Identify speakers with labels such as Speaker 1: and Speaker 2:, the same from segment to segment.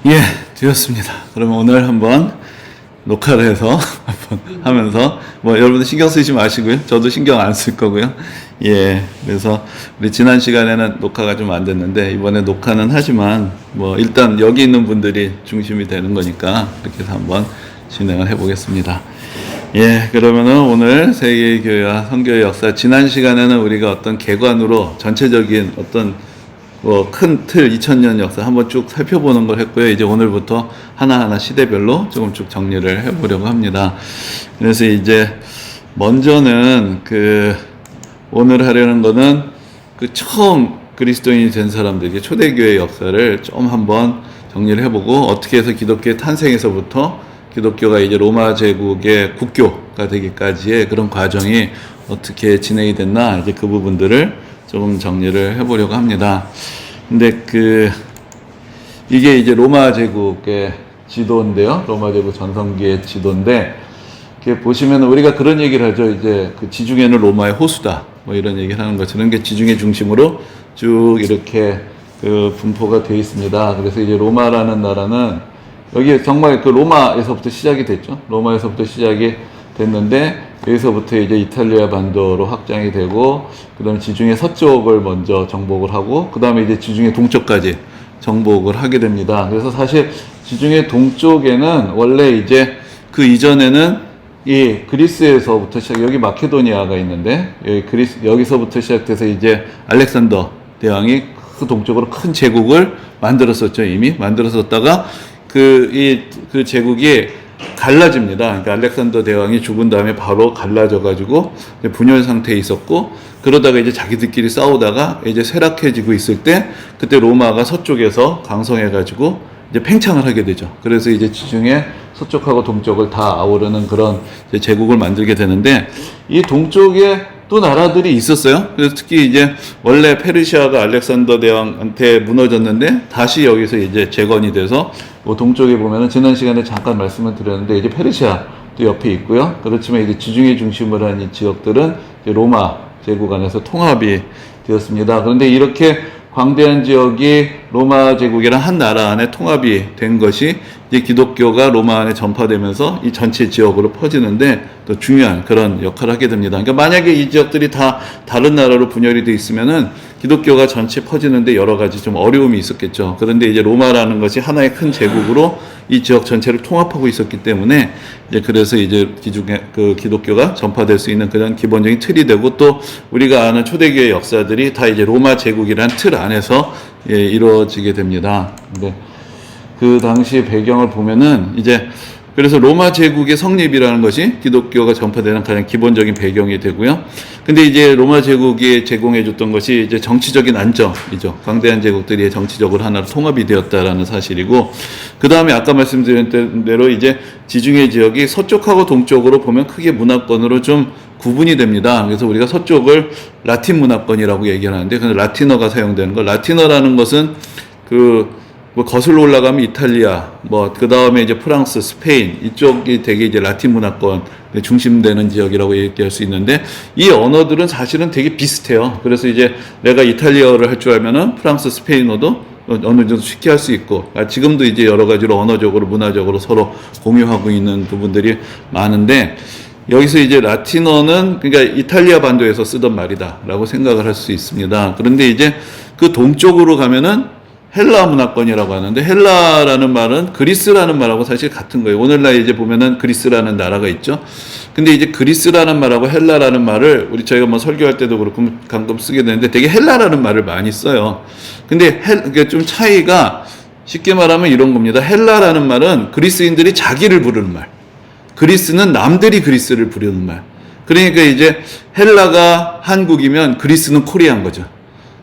Speaker 1: 예, 되었습니다. 그러면 오늘 한번 녹화를 해서 한번 하면서 여러분들 신경 쓰지 마시고요. 저도 신경 안 쓸 거고요. 예, 그래서 우리 지난 시간에는 녹화가 좀 안 됐는데 이번에 녹화는 하지만 일단 여기 있는 분들이 중심이 되는 거니까 그렇게 해서 한번 진행을 해보겠습니다. 예, 그러면은 오늘 세계교회와 선교의 역사, 지난 시간에는 우리가 어떤 개관으로 전체적인 어떤 큰 틀 2000년 역사 한번 쭉 살펴보는 걸 했고요. 이제 오늘부터 하나하나 시대별로 조금 쭉 정리를 해보려고 합니다. 그래서 이제 먼저는 오늘 하려는 거는 처음 그리스도인이 된 사람들에게 초대교회 역사를 좀 한번 정리를 해보고, 어떻게 해서 기독교의 탄생에서부터 기독교가 이제 로마 제국의 국교가 되기까지의 그런 과정이 어떻게 진행이 됐나, 이제 그 부분들을 조금 정리를 해보려고 합니다. 근데 이게 이제 로마 제국의 지도인데요. 로마 제국 전성기의 지도인데, 이렇게 보시면 우리가 그런 얘기를 하죠. 이제 지중해는 로마의 호수다. 이런 얘기를 하는 것처럼 지중해 중심으로 쭉 이렇게 분포가 되어 있습니다. 그래서 이제 로마라는 나라는 여기 정말 로마에서부터 시작이 됐죠. 로마에서부터 시작이 됐는데, 여기서부터 이제 이탈리아 반도로 확장이 되고, 그 다음에 지중해 서쪽을 먼저 정복을 하고, 그 다음에 이제 지중해 동쪽까지 정복을 하게 됩니다. 그래서 사실 지중해 동쪽에는 원래 이제 이전에는 이 그리스에서부터 여기 마케도니아가 있는데, 여기서부터 시작돼서 이제 알렉산더 대왕이 동쪽으로 큰 제국을 만들었었죠. 이미 만들었었다가 그 제국이 갈라집니다. 그러니까 알렉산더 대왕이 죽은 다음에 바로 갈라져가지고 분열 상태에 있었고, 그러다가 이제 자기들끼리 싸우다가 이제 쇠락해지고 있을 때, 그때 로마가 서쪽에서 강성해가지고 이제 팽창을 하게 되죠. 그래서 이제 지중해 서쪽하고 동쪽을 다 아우르는 그런 제국을 만들게 되는데, 이 동쪽에 또 나라들이 있었어요. 그래서 특히 이제 원래 페르시아가 알렉산더 대왕한테 무너졌는데 다시 여기서 이제 재건이 돼서 동쪽에 보면은 지난 시간에 잠깐 말씀을 드렸는데 이제 페르시아도 옆에 있고요. 그렇지만 이제 지중해 중심으로 한 이 지역들은 이제 로마 제국 안에서 통합이 되었습니다. 그런데 이렇게 광대한 지역이 로마 제국이란 한 나라 안에 통합이 된 것이 이제 기독교가 로마 안에 전파되면서 이 전체 지역으로 퍼지는데 또 중요한 그런 역할을 하게 됩니다. 그러니까 만약에 이 지역들이 다 다른 나라로 분열이 돼 있으면은 기독교가 전체 퍼지는데 여러 가지 좀 어려움이 있었겠죠. 그런데 이제 로마라는 것이 하나의 큰 제국으로 이 지역 전체를 통합하고 있었기 때문에 이제 그래서 이제 기독교가 전파될 수 있는 그런 기본적인 틀이 되고, 또 우리가 아는 초대교회 역사들이 다 이제 로마 제국이란 틀 안에서 이루어지게 됩니다. 근데 그 당시 배경을 보면은 이제 그래서 로마 제국의 성립이라는 것이 기독교가 전파되는 가장 기본적인 배경이 되고요. 근데 이제 로마 제국이 제공해줬던 것이 이제 정치적인 안정이죠. 광대한 제국들이 정치적으로 하나로 통합이 되었다라는 사실이고, 그 다음에 아까 말씀드린 대로 이제 지중해 지역이 서쪽하고 동쪽으로 보면 크게 문화권으로 좀 구분이 됩니다. 그래서 우리가 서쪽을 라틴 문화권이라고 얘기를 하는데, 근데 라틴어가 사용되는 거, 라틴어라는 것은 거슬러 올라가면 이탈리아, 그 다음에 이제 프랑스, 스페인, 이쪽이 되게 이제 라틴 문화권 중심되는 지역이라고 얘기할 수 있는데, 이 언어들은 사실은 되게 비슷해요. 그래서 이제 내가 이탈리아어를 할 줄 알면은 프랑스, 스페인어도 어느 정도 쉽게 할 수 있고, 지금도 이제 여러 가지로 언어적으로, 문화적으로 서로 공유하고 있는 부분들이 많은데, 여기서 이제 라틴어는 그러니까 이탈리아 반도에서 쓰던 말이다라고 생각을 할 수 있습니다. 그런데 이제 그 동쪽으로 가면은 헬라 문화권이라고 하는데, 헬라라는 말은 그리스라는 말하고 사실 같은 거예요. 오늘날 이제 보면은 그리스라는 나라가 있죠. 근데 이제 그리스라는 말하고 헬라라는 말을 저희가 설교할 때도 그렇고 가끔 쓰게 되는데, 되게 헬라라는 말을 많이 써요. 근데 그러니까 좀 차이가, 쉽게 말하면 이런 겁니다. 헬라라는 말은 그리스인들이 자기를 부르는 말, 그리스는 남들이 그리스를 부르는 말. 그러니까 이제 헬라가 한국이면 그리스는 코리아인 거죠.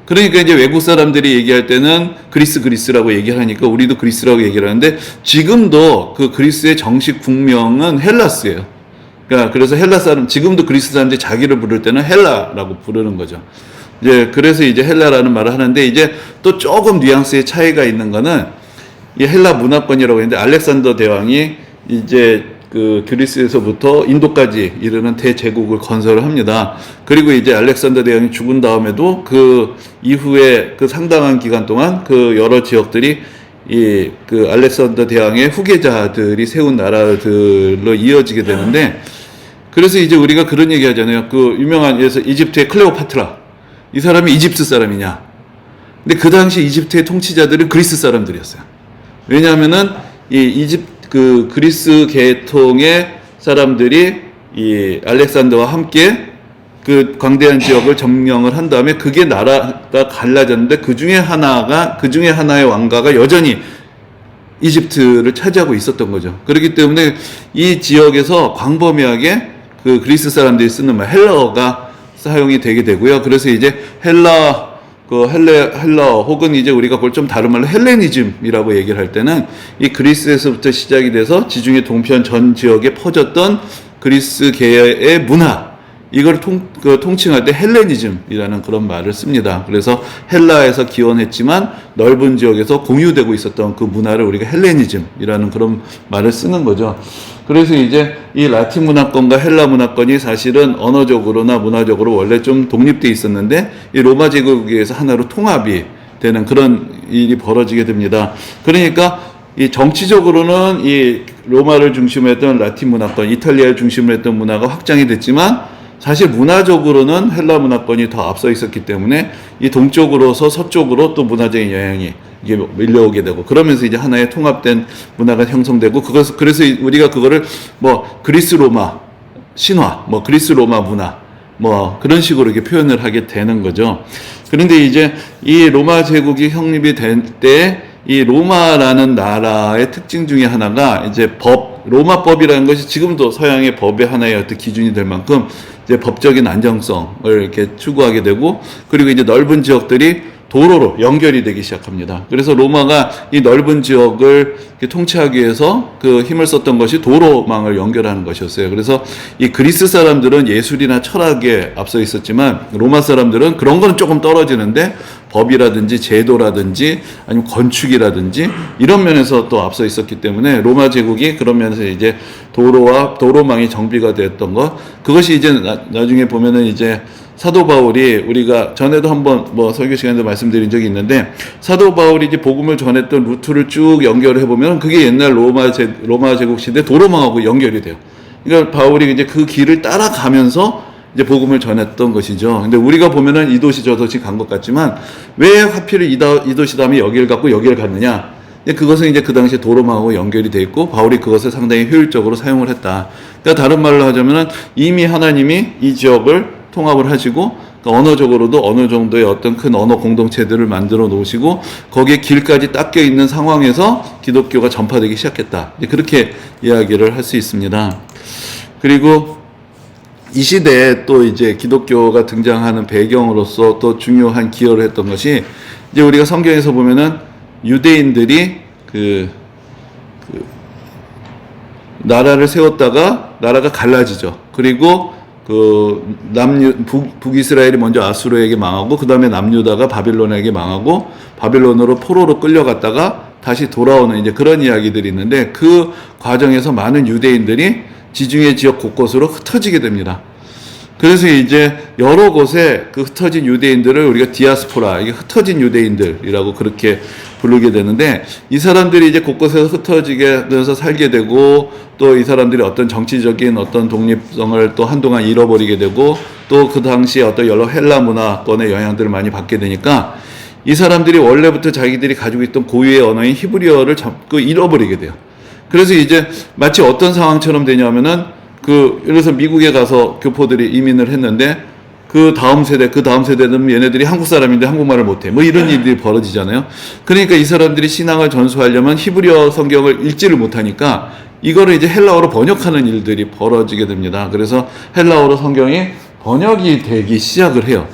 Speaker 1: 그러니까 이제 외국 사람들이 얘기할 때는 그리스라고 얘기를 하니까 우리도 그리스라고 얘기를 하는데, 지금도 그 그리스의 정식 국명은 헬라스예요. 그러니까 그래서 지금도 그리스 사람들이 자기를 부를 때는 헬라라고 부르는 거죠. 이제 그래서 이제 헬라라는 말을 하는데, 이제 또 조금 뉘앙스의 차이가 있는 거는, 이 헬라 문화권이라고 했는데, 알렉산더 대왕이 이제 그리스에서부터 인도까지 이르는 대제국을 건설을 합니다. 그리고 이제 알렉산더 대왕이 죽은 다음에도 그 이후에 상당한 기간 동안 여러 지역들이 이 그 알렉산더 대왕의 후계자들이 세운 나라들로 이어지게 되는데, 그래서 이제 우리가 그런 얘기 하잖아요. 그 유명한 예서 이집트의 클레오파트라, 이 사람이 이집트 사람이냐? 근데 그 당시 이집트의 통치자들은 그리스 사람들이었어요. 왜냐하면은 그 그리스 계통의 사람들이 이 알렉산더와 함께 그 광대한 지역을 점령을 한 다음에 그게 나라가 갈라졌는데 그 중에 하나의 왕가가 여전히 이집트를 차지하고 있었던 거죠. 그렇기 때문에 이 지역에서 광범위하게 그 그리스 사람들이 쓰는 헬라어가 사용이 되게 되고요. 그래서 이제 헬라어 혹은 이제 우리가 그걸 좀 다른 말로 헬레니즘이라고 얘기를 할 때는 이 그리스에서부터 시작이 돼서 지중해 동편 전 지역에 퍼졌던 그리스계의 문화, 이걸 통칭할 때 헬레니즘이라는 그런 말을 씁니다. 그래서 헬라에서 기원했지만 넓은 지역에서 공유되고 있었던 그 문화를 우리가 헬레니즘이라는 그런 말을 쓰는 거죠. 그래서 이제 이 라틴 문화권과 헬라 문화권이 사실은 언어적으로나 문화적으로 원래 좀 독립돼 있었는데 이 로마 제국에 의해서 하나로 통합이 되는 그런 일이 벌어지게 됩니다. 그러니까 이 정치적으로는 이 로마를 중심으로 했던 라틴 문화권, 이탈리아를 중심으로 했던 문화가 확장이 됐지만 사실 문화적으로는 헬라 문화권이 더 앞서 있었기 때문에 이 동쪽으로서 서쪽으로 또 문화적인 영향이 이게 밀려오게 되고, 그러면서 이제 하나의 통합된 문화가 형성되고, 그래서 우리가 그거를 뭐 그리스 로마 신화, 뭐 그리스 로마 문화, 뭐 그런 식으로 이렇게 표현을 하게 되는 거죠. 그런데 이제 이 로마 제국이 성립이 될 때 이 로마라는 나라의 특징 중에 하나가 이제 로마법이라는 것이 지금도 서양의 법의 하나의 어떤 기준이 될 만큼 이제 법적인 안정성을 이렇게 추구하게 되고, 그리고 이제 넓은 지역들이 도로로 연결이 되기 시작합니다. 그래서 로마가 이 넓은 지역을 통치하기 위해서 그 힘을 썼던 것이 도로망을 연결하는 것이었어요. 그래서 이 그리스 사람들은 예술이나 철학에 앞서 있었지만 로마 사람들은 그런 거는 조금 떨어지는데 법이라든지 제도라든지 아니면 건축이라든지 이런 면에서 또 앞서 있었기 때문에 로마 제국이 그런 면에서 이제 도로망이 정비가 되었던 것, 그것이 이제 나중에 보면은 이제 사도 바울이, 우리가 전에도 한번 뭐 설교 시간에도 말씀드린 적이 있는데, 사도 바울이 이제 복음을 전했던 루트를 쭉 연결해 보면 그게 옛날 로마 제국 시대 도로망하고 연결이 돼요. 그러니까 바울이 이제 그 길을 따라가면서 이제 복음을 전했던 것이죠. 근데 우리가 보면은 이 도시 저 도시 간 것 같지만 왜 하필 이 도시 다음에 여기를 갔고 여기를 갔느냐? 그것은 이제 그 당시에 도로망하고 연결이 돼 있고 바울이 그것을 상당히 효율적으로 사용을 했다. 그러니까 다른 말로 하자면은 이미 하나님이 이 지역을 통합을 하시고 언어적으로도 어느 정도의 어떤 큰 언어 공동체들을 만들어 놓으시고 거기에 길까지 닦여 있는 상황에서 기독교가 전파되기 시작했다. 그렇게 이야기를 할 수 있습니다. 그리고 이 시대에 또 이제 기독교가 등장하는 배경으로서 또 중요한 기여를 했던 것이, 이제 우리가 성경에서 보면은 유대인들이 그 나라를 세웠다가 나라가 갈라지죠. 그리고 북이스라엘이 먼저 아수르에게 망하고, 그 다음에 남유다가 바빌론에게 망하고, 바빌론으로 포로로 끌려갔다가 다시 돌아오는 이제 그런 이야기들이 있는데, 그 과정에서 많은 유대인들이 지중해 지역 곳곳으로 흩어지게 됩니다. 그래서 이제 여러 곳에 그 흩어진 유대인들을 우리가 디아스포라, 이게 흩어진 유대인들이라고 그렇게 부르게 되는데, 이 사람들이 이제 곳곳에서 흩어지게 되어서 살게 되고, 또 이 사람들이 어떤 정치적인 어떤 독립성을 또 한동안 잃어버리게 되고, 또 그 당시에 어떤 여러 헬라 문화권의 영향들을 많이 받게 되니까 이 사람들이 원래부터 자기들이 가지고 있던 고유의 언어인 히브리어를 자꾸 잃어버리게 돼요. 그래서 이제 마치 어떤 상황처럼 되냐면은 예를 들어서 미국에 가서 교포들이 이민을 했는데 그 다음 세대는 얘네들이 한국 사람인데 한국말을 못해. 뭐 이런 일들이 벌어지잖아요. 그러니까 이 사람들이 신앙을 전수하려면 히브리어 성경을 읽지를 못하니까 이거를 이제 헬라어로 번역하는 일들이 벌어지게 됩니다. 그래서 헬라어로 성경이 번역이 되기 시작을 해요.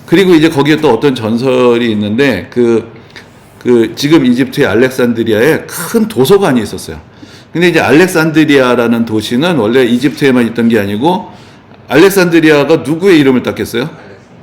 Speaker 1: 그리고 이제 거기에 또 어떤 전설이 있는데 지금 이집트의 알렉산드리아에 큰 도서관이 있었어요. 근데 이제 알렉산드리아라는 도시는 원래 이집트에만 있던 게 아니고, 알렉산드리아가 누구의 이름을 땄겠어요?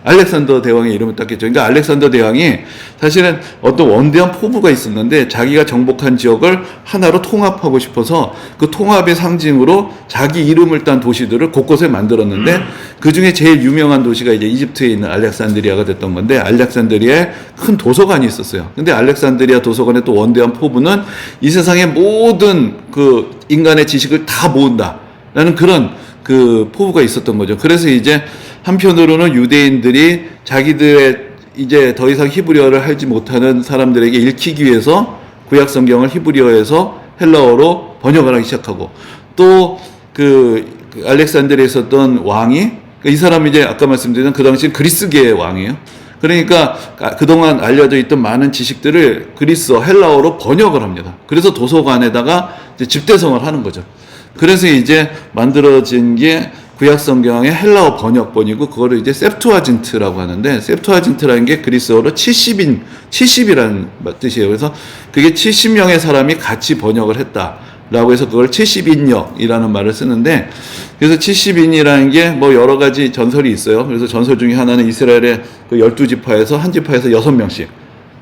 Speaker 1: 알렉산더 대왕의 이름을 땄겠죠. 그러니까 알렉산더 대왕이 사실은 어떤 원대한 포부가 있었는데 자기가 정복한 지역을 하나로 통합하고 싶어서 그 통합의 상징으로 자기 이름을 딴 도시들을 곳곳에 만들었는데 그 중에 제일 유명한 도시가 이제 이집트에 있는 알렉산드리아가 됐던 건데, 알렉산드리아에 큰 도서관이 있었어요. 근데 알렉산드리아 도서관의 또 원대한 포부는 이 세상의 모든 그 인간의 지식을 다 모은다라는 그런 그 포부가 있었던 거죠. 그래서 이제 한편으로는 유대인들이 자기들의 이제 더 이상 히브리어를 하지 못하는 사람들에게 읽히기 위해서 구약 성경을 히브리어에서 헬라어로 번역을 하기 시작하고, 또 그 알렉산드리아에 있었던 왕이, 이 사람이 이제 아까 말씀드린 그 당시 그리스계의 왕이에요. 그러니까 그동안 알려져 있던 많은 지식들을 그리스어, 헬라어로 번역을 합니다. 그래서 도서관에다가 이제 집대성을 하는 거죠. 그래서 이제 만들어진 게 구약 성경의 헬라어 번역본이고, 그거를 이제 셉투아진트라고 하는데, 셉투아진트라는 게 그리스어로 70이라는 뜻이에요. 그래서 그게 70명의 사람이 같이 번역을 했다라고 해서 그걸 70인역이라는 말을 쓰는데, 그래서 70인이라는 게 뭐 여러 가지 전설이 있어요. 그래서 전설 중에 하나는 이스라엘의 그 12지파에서 한 지파에서 6명씩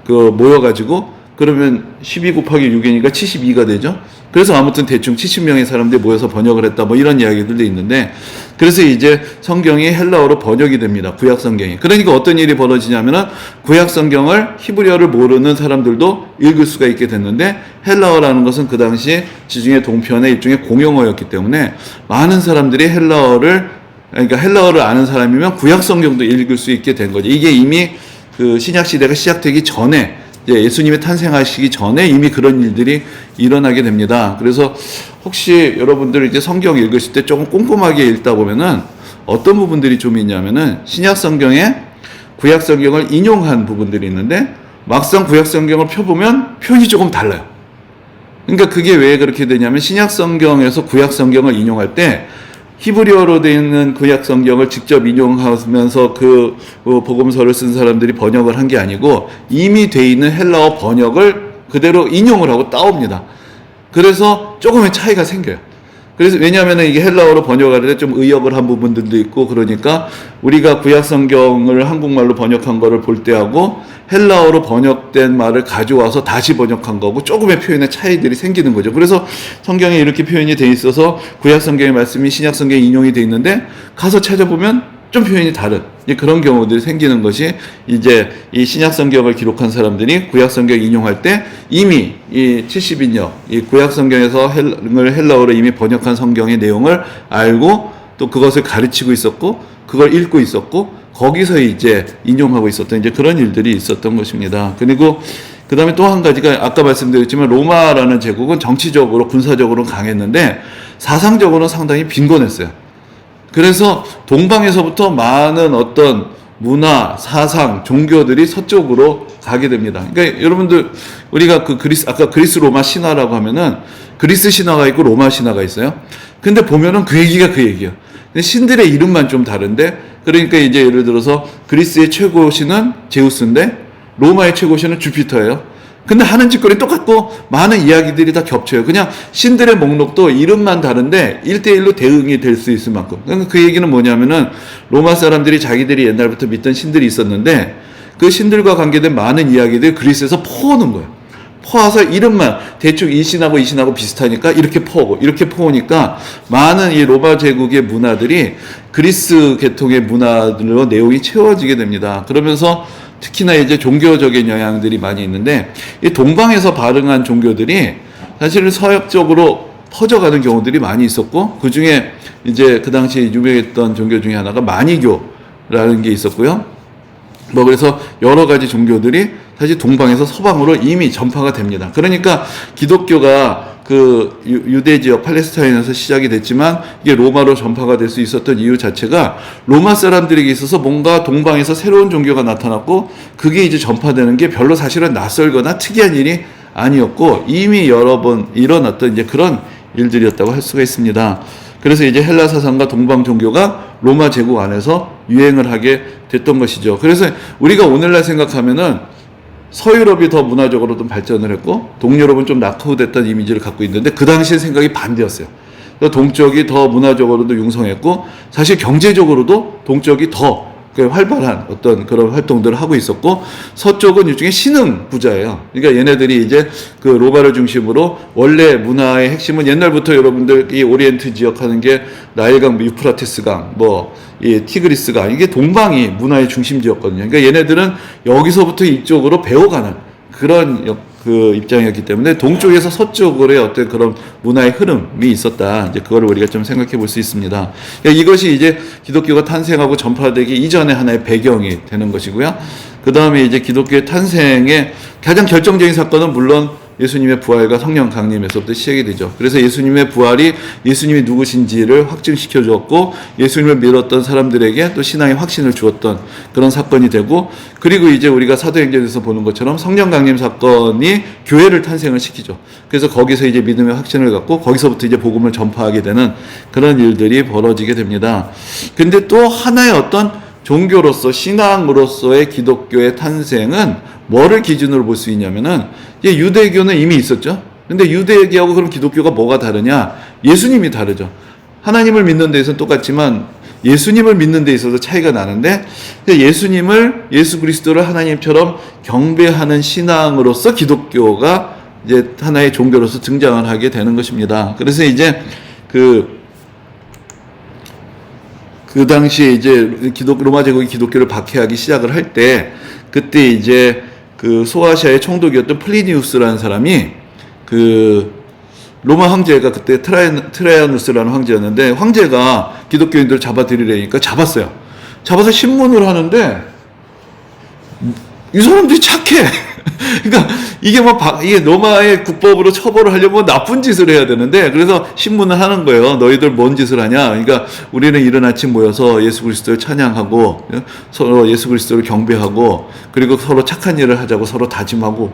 Speaker 1: 그 모여가지고, 그러면 12 곱하기 6이니까 72가 되죠. 그래서 아무튼 대충 70명의 사람들이 모여서 번역을 했다, 뭐 이런 이야기들도 있는데, 그래서 이제 성경이 헬라어로 번역이 됩니다. 구약 성경이. 그러니까 어떤 일이 벌어지냐면은 구약 성경을 히브리어를 모르는 사람들도 읽을 수가 있게 됐는데, 헬라어라는 것은 그 당시 지중해 동편의 일종의 공용어였기 때문에 많은 사람들이 그러니까 헬라어를 아는 사람이면 구약 성경도 읽을 수 있게 된 거죠. 이게 이미 그 신약 시대가 시작되기 전에, 예수님이 탄생하시기 전에 이미 그런 일들이 일어나게 됩니다. 그래서 혹시 여러분들 이제 성경 읽으실 때 조금 꼼꼼하게 읽다 보면은 어떤 부분들이 좀 있냐면은, 신약 성경에 구약 성경을 인용한 부분들이 있는데 막상 구약 성경을 펴보면 표현이 조금 달라요. 그러니까 그게 왜 그렇게 되냐면, 신약 성경에서 구약 성경을 인용할 때 히브리어로 되어 있는 구약 성경을 직접 인용하면서 그 복음서를 쓴 사람들이 번역을 한 게 아니고, 이미 되어 있는 헬라어 번역을 그대로 인용을 하고 따옵니다. 그래서 조금의 차이가 생겨요. 그래서 왜냐하면 이게 헬라어로 번역할 때 좀 의역을 한 부분들도 있고, 그러니까 우리가 구약 성경을 한국말로 번역한 거를 볼 때하고 헬라어로 번역된 말을 가져와서 다시 번역한 거고 조금의 표현의 차이들이 생기는 거죠. 그래서 성경에 이렇게 표현이 돼 있어서 구약 성경의 말씀이 신약 성경에 인용이 돼 있는데 가서 찾아보면 좀 표현이 다른 그런 경우들이 생기는 것이, 이제 이 신약 성경을 기록한 사람들이 구약 성경 인용할 때 이미 이 70인역, 이 구약 성경에서 헬라어로 이미 번역한 성경의 내용을 알고 또 그것을 가르치고 있었고 그걸 읽고 있었고 거기서 이제 인용하고 있었던 이제 그런 일들이 있었던 것입니다. 그리고 그 다음에 또 한 가지가, 아까 말씀드렸지만 로마라는 제국은 정치적으로 군사적으로 강했는데 사상적으로는 상당히 빈곤했어요. 그래서 동방에서부터 많은 어떤 문화, 사상, 종교들이 서쪽으로 가게 됩니다. 그러니까 여러분들, 우리가 아까 그리스 로마 신화라고 하면은 그리스 신화가 있고 로마 신화가 있어요. 근데 보면은 그 얘기가 그 얘기예요. 근데 신들의 이름만 좀 다른데, 그러니까 이제 예를 들어서 그리스의 최고 신은 제우스인데 로마의 최고 신은 주피터예요. 근데 하는 짓거리 똑같고 많은 이야기들이 다 겹쳐요. 그냥 신들의 목록도 이름만 다른데 1대1로 대응이 될 수 있을 만큼. 그러니까 그 얘기는 뭐냐면은, 로마 사람들이 자기들이 옛날부터 믿던 신들이 있었는데 그 신들과 관계된 많은 이야기들 그리스에서 퍼오는 거예요. 퍼와서 이름만 대충 이 신하고 이 신하고 비슷하니까 이렇게 퍼오고, 이렇게 퍼오니까 많은 이 로마 제국의 문화들이 그리스 계통의 문화들로 내용이 채워지게 됩니다. 그러면서 특히나 이제 종교적인 영향들이 많이 있는데, 이 동방에서 발흥한 종교들이 사실은 서역 쪽으로 퍼져가는 경우들이 많이 있었고, 그 중에 이제 그 당시에 유명했던 종교 중에 하나가 마니교라는 게 있었고요. 뭐 그래서 여러 가지 종교들이 사실 동방에서 서방으로 이미 전파가 됩니다. 그러니까 기독교가 그 유대 지역 팔레스타인에서 시작이 됐지만 이게 로마로 전파가 될 수 있었던 이유 자체가, 로마 사람들에게 있어서 뭔가 동방에서 새로운 종교가 나타났고 그게 이제 전파되는 게 별로 사실은 낯설거나 특이한 일이 아니었고 이미 여러 번 일어났던 이제 그런 일들이었다고 할 수가 있습니다. 그래서 이제 헬라 사상과 동방 종교가 로마 제국 안에서 유행을 하게 됐던 것이죠. 그래서 우리가 오늘날 생각하면은 서유럽이 더 문화적으로 좀 발전을 했고 동유럽은 좀 낙후됐던 이미지를 갖고 있는데, 그 당시의 생각이 반대였어요. 동쪽이 더 문화적으로도 융성했고 사실 경제적으로도 동쪽이 더 그 활발한 어떤 그런 활동들을 하고 있었고, 서쪽은 일종의 신흥 부자예요. 그러니까 얘네들이 이제 그 로마를 중심으로 원래 문화의 핵심은 옛날부터 여러분들 이 오리엔트 지역 하는 게 나일강, 유프라테스강, 이 티그리스강, 이게 동방이 문화의 중심지였거든요. 그러니까 얘네들은 여기서부터 이쪽으로 배워가는 그런 그 입장이었기 때문에 동쪽에서 서쪽으로의 어떤 그런 문화의 흐름이 있었다. 이제 그걸 우리가 좀 생각해 볼 수 있습니다. 그러니까 이것이 이제 기독교가 탄생하고 전파되기 이전의 하나의 배경이 되는 것이고요. 그 다음에 이제 기독교의 탄생의 가장 결정적인 사건은 물론 예수님의 부활과 성령 강림에서부터 시작이 되죠. 그래서 예수님의 부활이 예수님이 누구신지를 확증시켜 주었고, 예수님을 믿었던 사람들에게 또 신앙의 확신을 주었던 그런 사건이 되고, 그리고 이제 우리가 사도행전에서 보는 것처럼 성령 강림 사건이 교회를 탄생을 시키죠. 그래서 거기서 이제 믿음의 확신을 갖고 거기서부터 이제 복음을 전파하게 되는 그런 일들이 벌어지게 됩니다. 근데 또 하나의 어떤 종교로서, 신앙으로서의 기독교의 탄생은 뭐를 기준으로 볼 수 있냐면은, 유대교는 이미 있었죠. 근데 유대교하고 그럼 기독교가 뭐가 다르냐? 예수님이 다르죠. 하나님을 믿는 데 있어서는 똑같지만 예수님을 믿는 데 있어서 차이가 나는데, 예수님을, 예수 그리스도를 하나님처럼 경배하는 신앙으로서 기독교가 이제 하나의 종교로서 등장을 하게 되는 것입니다. 그래서 이제 그 당시에 이제 로마 제국이 기독교를 박해하기 시작을 할 때, 그때 이제 그 소아시아의 총독이었던 플리니우스라는 사람이 그 로마 황제가 그때 트라이아누스라는 황제였는데, 황제가 기독교인들을 잡아들이려니까 잡았어요. 잡아서 신문을 하는데 이 사람들이 착해. 그러니까 이게 이게 로마의 국법으로 처벌을 하려면 나쁜 짓을 해야 되는데, 그래서 신문을 하는 거예요. 너희들 뭔 짓을 하냐? 그러니까 우리는 이른 아침 모여서 예수 그리스도를 찬양하고 서로 예수 그리스도를 경배하고 그리고 서로 착한 일을 하자고 서로 다짐하고,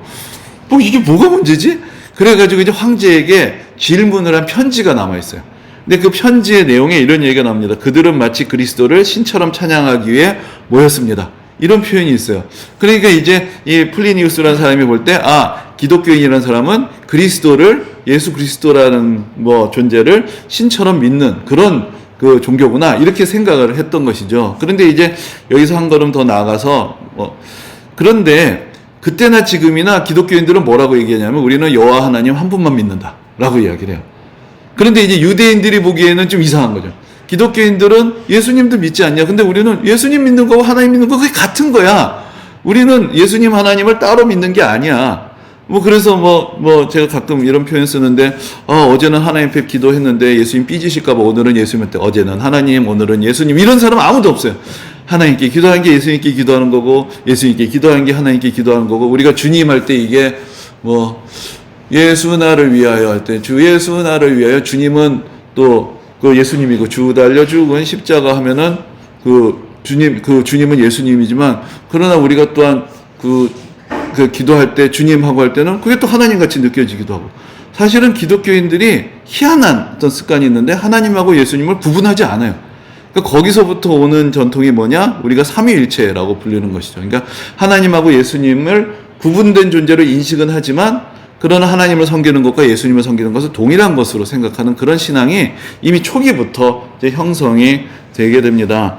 Speaker 1: 이게 뭐가 문제지? 그래가지고 이제 황제에게 질문을 한 편지가 남아 있어요. 근데 그 편지의 내용에 이런 얘기가 나옵니다. 그들은 마치 그리스도를 신처럼 찬양하기 위해 모였습니다. 이런 표현이 있어요. 그러니까 이제 이 플리니우스라는 사람이 볼 때, 기독교인이라는 사람은 그리스도를, 예수 그리스도라는 존재를 신처럼 믿는 그런 그 종교구나, 이렇게 생각을 했던 것이죠. 그런데 이제 여기서 한 걸음 더 나아가서 그런데 그때나 지금이나 기독교인들은 뭐라고 얘기하냐면, 우리는 여호와 하나님 한 분만 믿는다라고 이야기를 해요. 그런데 이제 유대인들이 보기에는 좀 이상한 거죠. 기독교인들은 예수님도 믿지 않냐? 근데 우리는 예수님 믿는 거고 하나님 믿는 거 그게 같은 거야. 우리는 예수님 하나님을 따로 믿는 게 아니야. 그래서 제가 가끔 이런 표현 쓰는데, 어제는 하나님 앞에 기도했는데 예수님 삐지실까봐 오늘은 예수님한테, 어제는 하나님, 오늘은 예수님, 이런 사람 아무도 없어요. 하나님께 기도한 게 예수님께 기도하는 거고, 예수님께 기도한 게 하나님께 기도하는 거고, 우리가 주님 할 때 이게 예수 나를 위하여 할 때, 주 예수 나를 위하여, 주님은 또 그 예수님이고, 주 달려 죽은 십자가 하면은 주님은 예수님이지만, 그러나 우리가 또한 그 기도할 때, 주님하고 할 때는 그게 또 하나님 같이 느껴지기도 하고. 사실은 기독교인들이 희한한 어떤 습관이 있는데, 하나님하고 예수님을 구분하지 않아요. 그러니까 거기서부터 오는 전통이 뭐냐? 우리가 삼위일체라고 불리는 것이죠. 그러니까 하나님하고 예수님을 구분된 존재로 인식은 하지만, 그러나 하나님을 섬기는 것과 예수님을 섬기는 것은 동일한 것으로 생각하는 그런 신앙이 이미 초기부터 이제 형성이 되게 됩니다.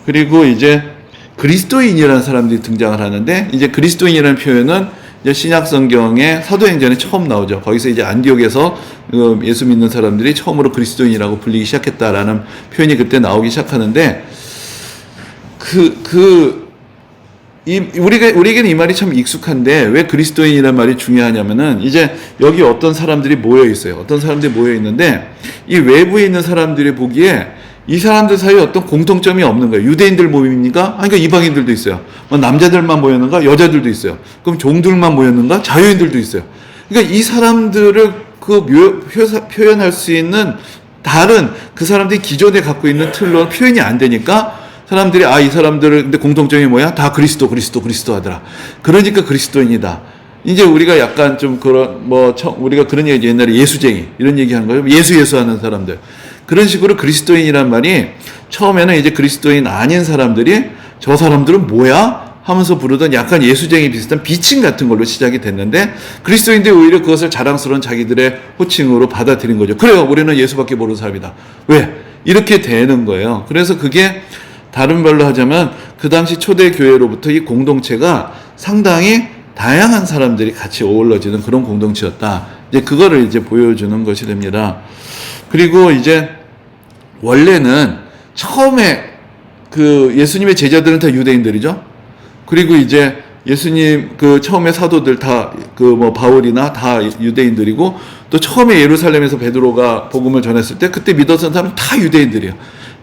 Speaker 1: 그리고 이제 그리스도인이라는 사람들이 등장을 하는데, 이제 그리스도인이라는 표현은 이제 신약 성경의 사도행전에 처음 나오죠. 거기서 이제 안디옥에서 예수 믿는 사람들이 처음으로 그리스도인이라고 불리기 시작했다라는 표현이 그때 나오기 시작하는데, 우리에게는 이 말이 참 익숙한데, 왜 그리스도인이라는 말이 중요하냐면은, 이제 여기 어떤 사람들이 모여 있어요. 어떤 사람들이 모여 있는데, 이 외부에 있는 사람들이 보기에 이 사람들 사이에 어떤 공통점이 없는 거예요. 유대인들 모임입니까? 그러니까 이방인들도 있어요. 남자들만 모였는가? 여자들도 있어요. 그럼 종들만 모였는가? 자유인들도 있어요. 그러니까 이 사람들을 표현할 수 있는 다른 그 사람들이 기존에 갖고 있는 틀로 표현이 안 되니까, 사람들이 이 사람들을, 근데 공통점이 뭐야? 다 그리스도 하더라. 그러니까 그리스도인이다. 이제 우리가 약간 좀 우리가 그런 얘기, 옛날에 예수쟁이 이런 얘기 하는 거예요. 예수 하는 사람들. 그런 식으로 그리스도인이란 말이 처음에는 이제 그리스도인 아닌 사람들이 저 사람들은 뭐야? 하면서 부르던 약간 예수쟁이 비슷한 비칭 같은 걸로 시작이 됐는데, 그리스도인들이 오히려 그것을 자랑스러운 자기들의 호칭으로 받아들인 거죠. 그래요. 우리는 예수밖에 모르는 사람이다. 왜? 이렇게 되는 거예요. 그래서 그게 다른 말로 하자면 그 당시 초대 교회로부터 이 공동체가 상당히 다양한 사람들이 같이 어우러지는 그런 공동체였다. 이제 그거를 이제 보여주는 것이 됩니다. 그리고 이제 원래는 처음에 그 예수님의 제자들은 다 유대인들이죠. 그리고 이제 예수님 그 처음에 사도들 다 그 뭐 바울이나 다 유대인들이고, 또 처음에 예루살렘에서 베드로가 복음을 전했을 때 그때 믿었던 사람은 다 유대인들이에요.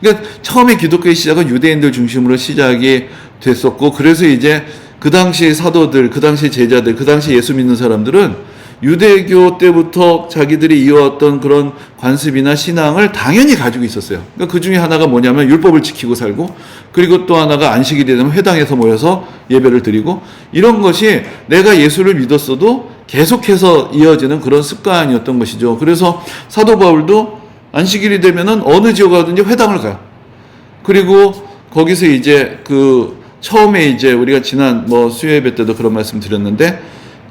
Speaker 1: 그러니까 처음에 기독교의 시작은 유대인들 중심으로 시작이 됐었고, 그래서 이제 그 당시 사도들, 그 당시 제자들, 그 당시 예수 믿는 사람들은 유대교 때부터 자기들이 이어왔던 그런 관습이나 신앙을 당연히 가지고 있었어요. 그러니까 그 중에 하나가 뭐냐면 율법을 지키고 살고, 그리고 또 하나가 안식일이 되면 회당에서 모여서 예배를 드리고, 이런 것이 내가 예수를 믿었어도 계속해서 이어지는 그런 습관이었던 것이죠. 그래서 사도 바울도 안식일이 되면은 어느 지역 가든지 회당을 가요. 그리고 거기서 이제 그 처음에 이제 우리가 지난 뭐 수요예배 때도 그런 말씀 드렸는데,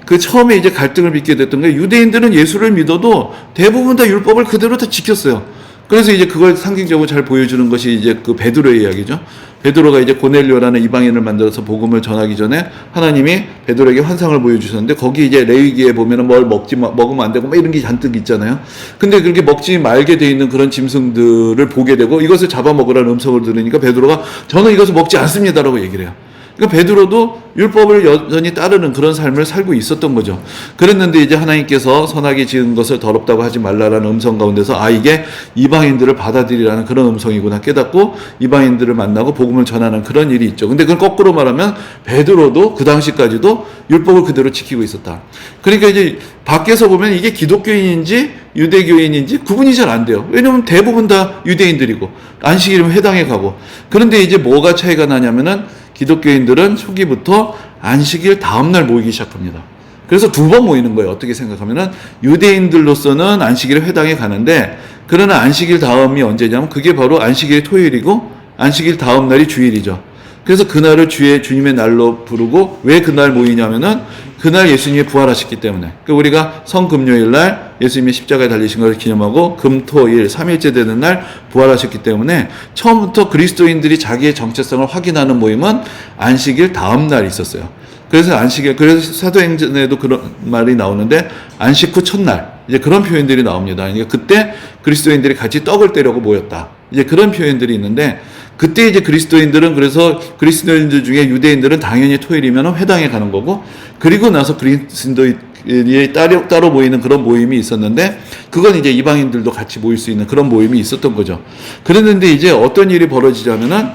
Speaker 1: 그 처음에 이제 갈등을 빚게 됐던 게 유대인들은 예수를 믿어도 대부분 다 율법을 그대로 다 지켰어요. 그래서 이제 그걸 상징적으로 잘 보여주는 것이 이제 그 베드로의 이야기죠. 베드로가 이제 고넬료라는 이방인을 만들어서 복음을 전하기 전에 하나님이 베드로에게 환상을 보여주셨는데, 거기 이제 레위기에 보면은 뭘 먹으면 안 되고 막 이런 게 잔뜩 있잖아요. 근데 그렇게 먹지 말게 돼 있는 그런 짐승들을 보게 되고, 이것을 잡아먹으라는 음성을 들으니까 베드로가 저는 이것을 먹지 않습니다라고 얘기를 해요. 그러니까 베드로도 율법을 여전히 따르는 그런 삶을 살고 있었던 거죠. 그랬는데 이제 하나님께서 선하게 지은 것을 더럽다고 하지 말라라는 음성 가운데서 이게 이방인들을 받아들이라는 그런 음성이구나 깨닫고 이방인들을 만나고 복음을 전하는 그런 일이 있죠. 근데 그걸 거꾸로 말하면 베드로도 그 당시까지도 율법을 그대로 지키고 있었다. 그러니까 이제 밖에서 보면 이게 기독교인인지 유대교인인지 구분이 잘 안 돼요. 왜냐하면 대부분 다 유대인들이고 안식일이면 회당에 가고. 그런데 이제 뭐가 차이가 나냐면은 기독교인들은 초기부터 안식일 다음날 모이기 시작합니다. 그래서 두 번 모이는 거예요. 어떻게 생각하면은 유대인들로서는 안식일 회당에 가는데, 그러나 안식일 다음이 언제냐면 그게 바로 안식일 토요일이고 안식일 다음 날이 주일이죠. 그래서 그날을 주님의 날로 부르고, 왜 그날 모이냐면은 그날 예수님이 부활하셨기 때문에. 그러니까 우리가 성금요일 날 예수님이 십자가에 달리신 것을 기념하고 금토일 3일째 되는 날 부활하셨기 때문에 처음부터 그리스도인들이 자기의 정체성을 확인하는 모임은 안식일 다음 날 있었어요. 그래서 그래서 사도행전에도 그런 말이 나오는데 안식 후 첫날, 이제 그런 표현들이 나옵니다. 그러니까 그때 그리스도인들이 같이 떡을 떼려고 모였다. 이제 그런 표현들이 있는데, 그때 이제 그리스도인들은, 그래서 그리스도인들 중에 유대인들은 당연히 토요일이면 회당에 가는 거고, 그리고 나서 그리스도인이 따로 모이는 그런 모임이 있었는데, 그건 이제 이방인들도 같이 모일 수 있는 그런 모임이 있었던 거죠. 그랬는데 이제 어떤 일이 벌어지자면은,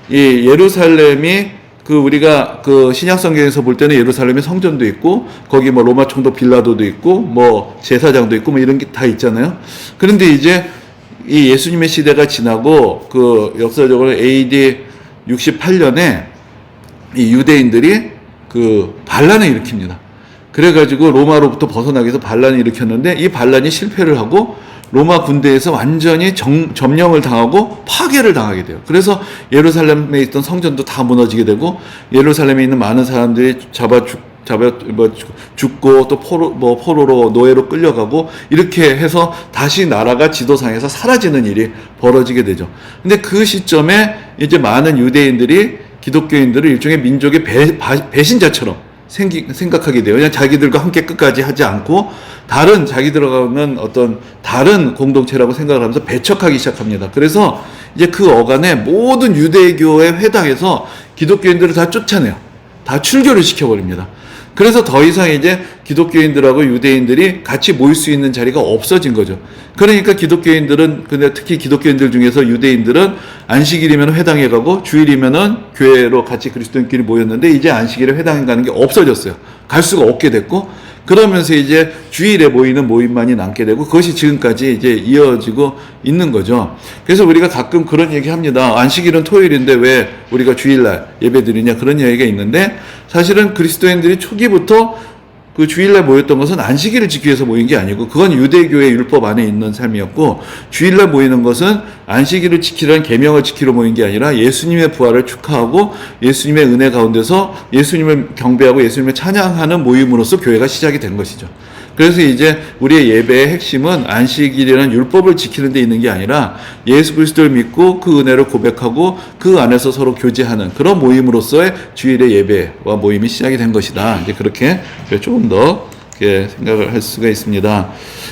Speaker 1: 이 예루살렘이 우리가 신약 성경에서 볼 때는 예루살렘에 성전도 있고, 거기 뭐 로마 총독 빌라도도 있고, 뭐 제사장도 있고, 뭐 이런 게 다 있잖아요. 그런데 이제 이 예수님의 시대가 지나고 역사적으로 AD 68년에 이 유대인들이 반란을 일으킵니다. 그래가지고 로마로부터 벗어나기 위해서 반란을 일으켰는데, 이 반란이 실패를 하고 로마 군대에서 완전히 점령을 당하고 파괴를 당하게 돼요. 그래서 예루살렘에 있던 성전도 다 무너지게 되고, 예루살렘에 있는 많은 사람들이 죽고 또 포로로 노예로 끌려가고, 이렇게 해서 다시 나라가 지도상에서 사라지는 일이 벌어지게 되죠. 근데 그 시점에 이제 많은 유대인들이 기독교인들을 일종의 민족의 배신자처럼 생각하게 돼요. 그냥 자기들과 함께 끝까지 하지 않고 자기들과는 어떤 다른 공동체라고 생각을 하면서 배척하기 시작합니다. 그래서 이제 그 어간에 모든 유대교의 회당에서 기독교인들을 다 쫓아내요. 다 출교를 시켜버립니다. 그래서 더 이상 이제 기독교인들하고 유대인들이 같이 모일 수 있는 자리가 없어진 거죠. 그러니까 기독교인들은, 근데 특히 기독교인들 중에서 유대인들은 안식일이면 회당에 가고 주일이면은 교회로 같이 그리스도인끼리 모였는데, 이제 안식일에 회당에 가는 게 없어졌어요. 갈 수가 없게 됐고, 그러면서 이제 주일에 모이는 모임만이 남게 되고, 그것이 지금까지 이제 이어지고 있는 거죠. 그래서 우리가 가끔 그런 얘기 합니다. 안식일은 토요일인데 왜 우리가 주일날 예배 드리냐, 그런 얘기가 있는데, 사실은 그리스도인들이 초기부터 그 주일날 모였던 것은 안식일을 지키기 위해서 모인 게 아니고, 그건 유대교의 율법 안에 있는 삶이었고, 주일날 모이는 것은 안식일을 지키라는 계명을 지키러 모인 게 아니라 예수님의 부활을 축하하고 예수님의 은혜 가운데서 예수님을 경배하고 예수님을 찬양하는 모임으로서 교회가 시작이 된 것이죠. 그래서 이제 우리의 예배의 핵심은 안식일이라는 율법을 지키는 데 있는 게 아니라 예수 그리스도를 믿고 그 은혜를 고백하고 그 안에서 서로 교제하는 그런 모임으로서의 주일의 예배와 모임이 시작이 된 것이다. 이제 그렇게 조금 더 생각을 할 수가 있습니다.